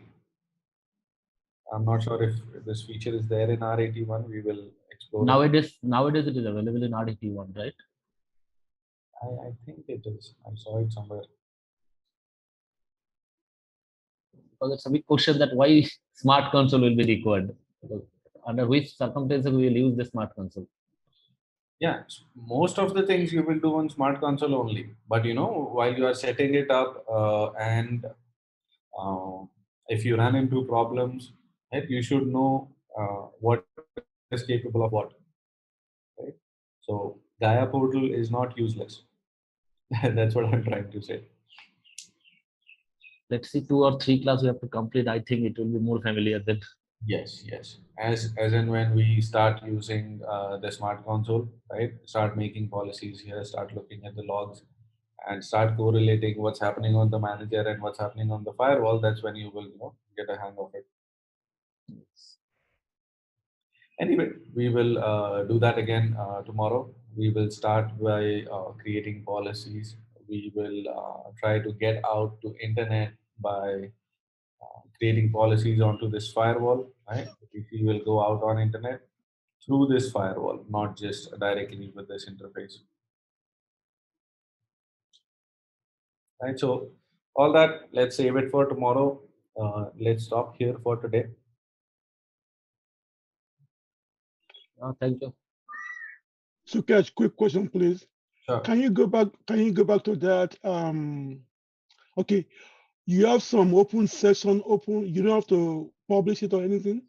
I'm not sure if this feature is there in R81. We will explore it. Nowadays it is available in R81, right? I think it is. I saw it somewhere. So that's a big question, that why smart console will be required. Because under which circumstances we will use the smart console. Yeah, most of the things you will do on smart console only. But while you are setting it up, and if you run into problems, right, you should know what is capable of what. Right? So Gaia portal is not useless. That's what I'm trying to say. Let's see, 2 or 3 class we have to complete. I think it will be more familiar then. Yes, yes. As and when we start using the smart console, right? Start making policies here, start looking at the logs, and start correlating what's happening on the manager and what's happening on the firewall. That's when you will, get a hang of it. Anyway, we will do that again tomorrow. We will start by creating policies. We will try to get out to internet by creating policies onto this firewall, right? We will go out on internet through this firewall, not just directly with this interface. Right. So all that, let's save it for tomorrow. Let's stop here for today. Thank you. So, Cash, quick question, please. Sure. Can you go back? Can you go back to that? Okay, you have some open session open. You don't have to publish it or anything.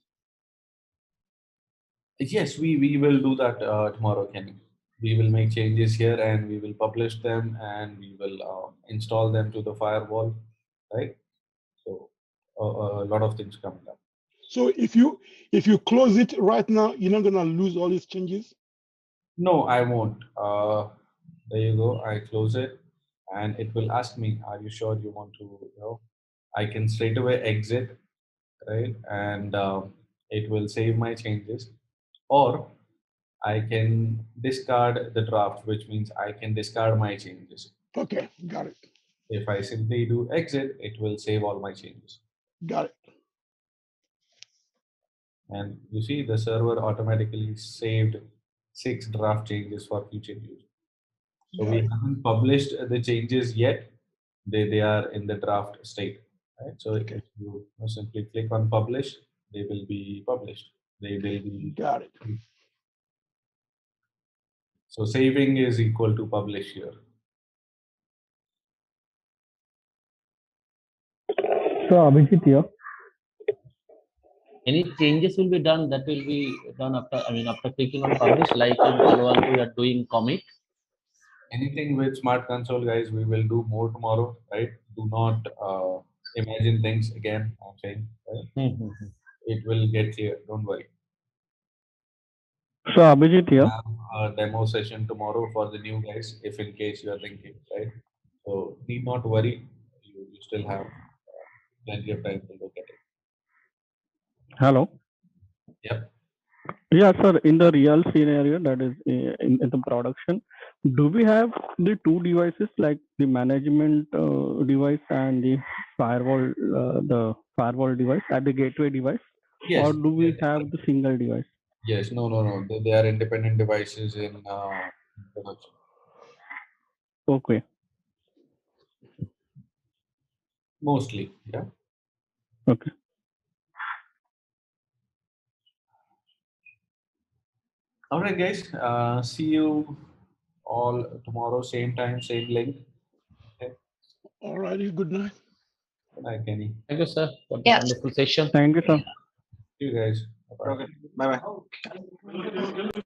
Yes, we will do that tomorrow, Kenny. We will make changes here and we will publish them and we will install them to the firewall, right? So a lot of things coming up. So if you close it right now, you're not gonna lose all these changes. No, I won't. There you go. I close it and it will ask me, are you sure you want to, I can straight away exit, right? And it will save my changes, or I can discard the draft, which means I can discard my changes. Okay, got it. If I simply do exit, it will save all my changes. Got it. And you see the server automatically saved 6 draft changes for future use. So we haven't published the changes yet. They are in the draft state. right? So if you simply click on publish, they will be published. They will be. Got it. So saving is equal to publish here. So Abhijit here. Any changes will be done that will be done after, I mean, after clicking on publish, like in Palo Alto, we are doing commit. Anything with Smart Console, guys, we will do more tomorrow, right? Do not imagine things again. I'm saying, right? It will get clear. Don't worry. So Abhijit here. Have a demo session tomorrow for the new guys, if in case you are thinking, right? So need not worry. You still have plenty of time to look at it. Hello. Yep. Yeah, sir. In the real scenario, that is in the production, do we have the two devices, like the management device and the firewall device at the gateway device, Yes. or do we have the single device? Yes. No. They are independent devices in production. Okay. Mostly, yeah. Okay. All right, guys. See you all tomorrow, same time, same link. Okay. All righty. Good night. Good night, Kenny. Thank you, sir, for the Yeah. wonderful session. Thank you, sir. See you guys. Bye-bye. Okay. Bye bye.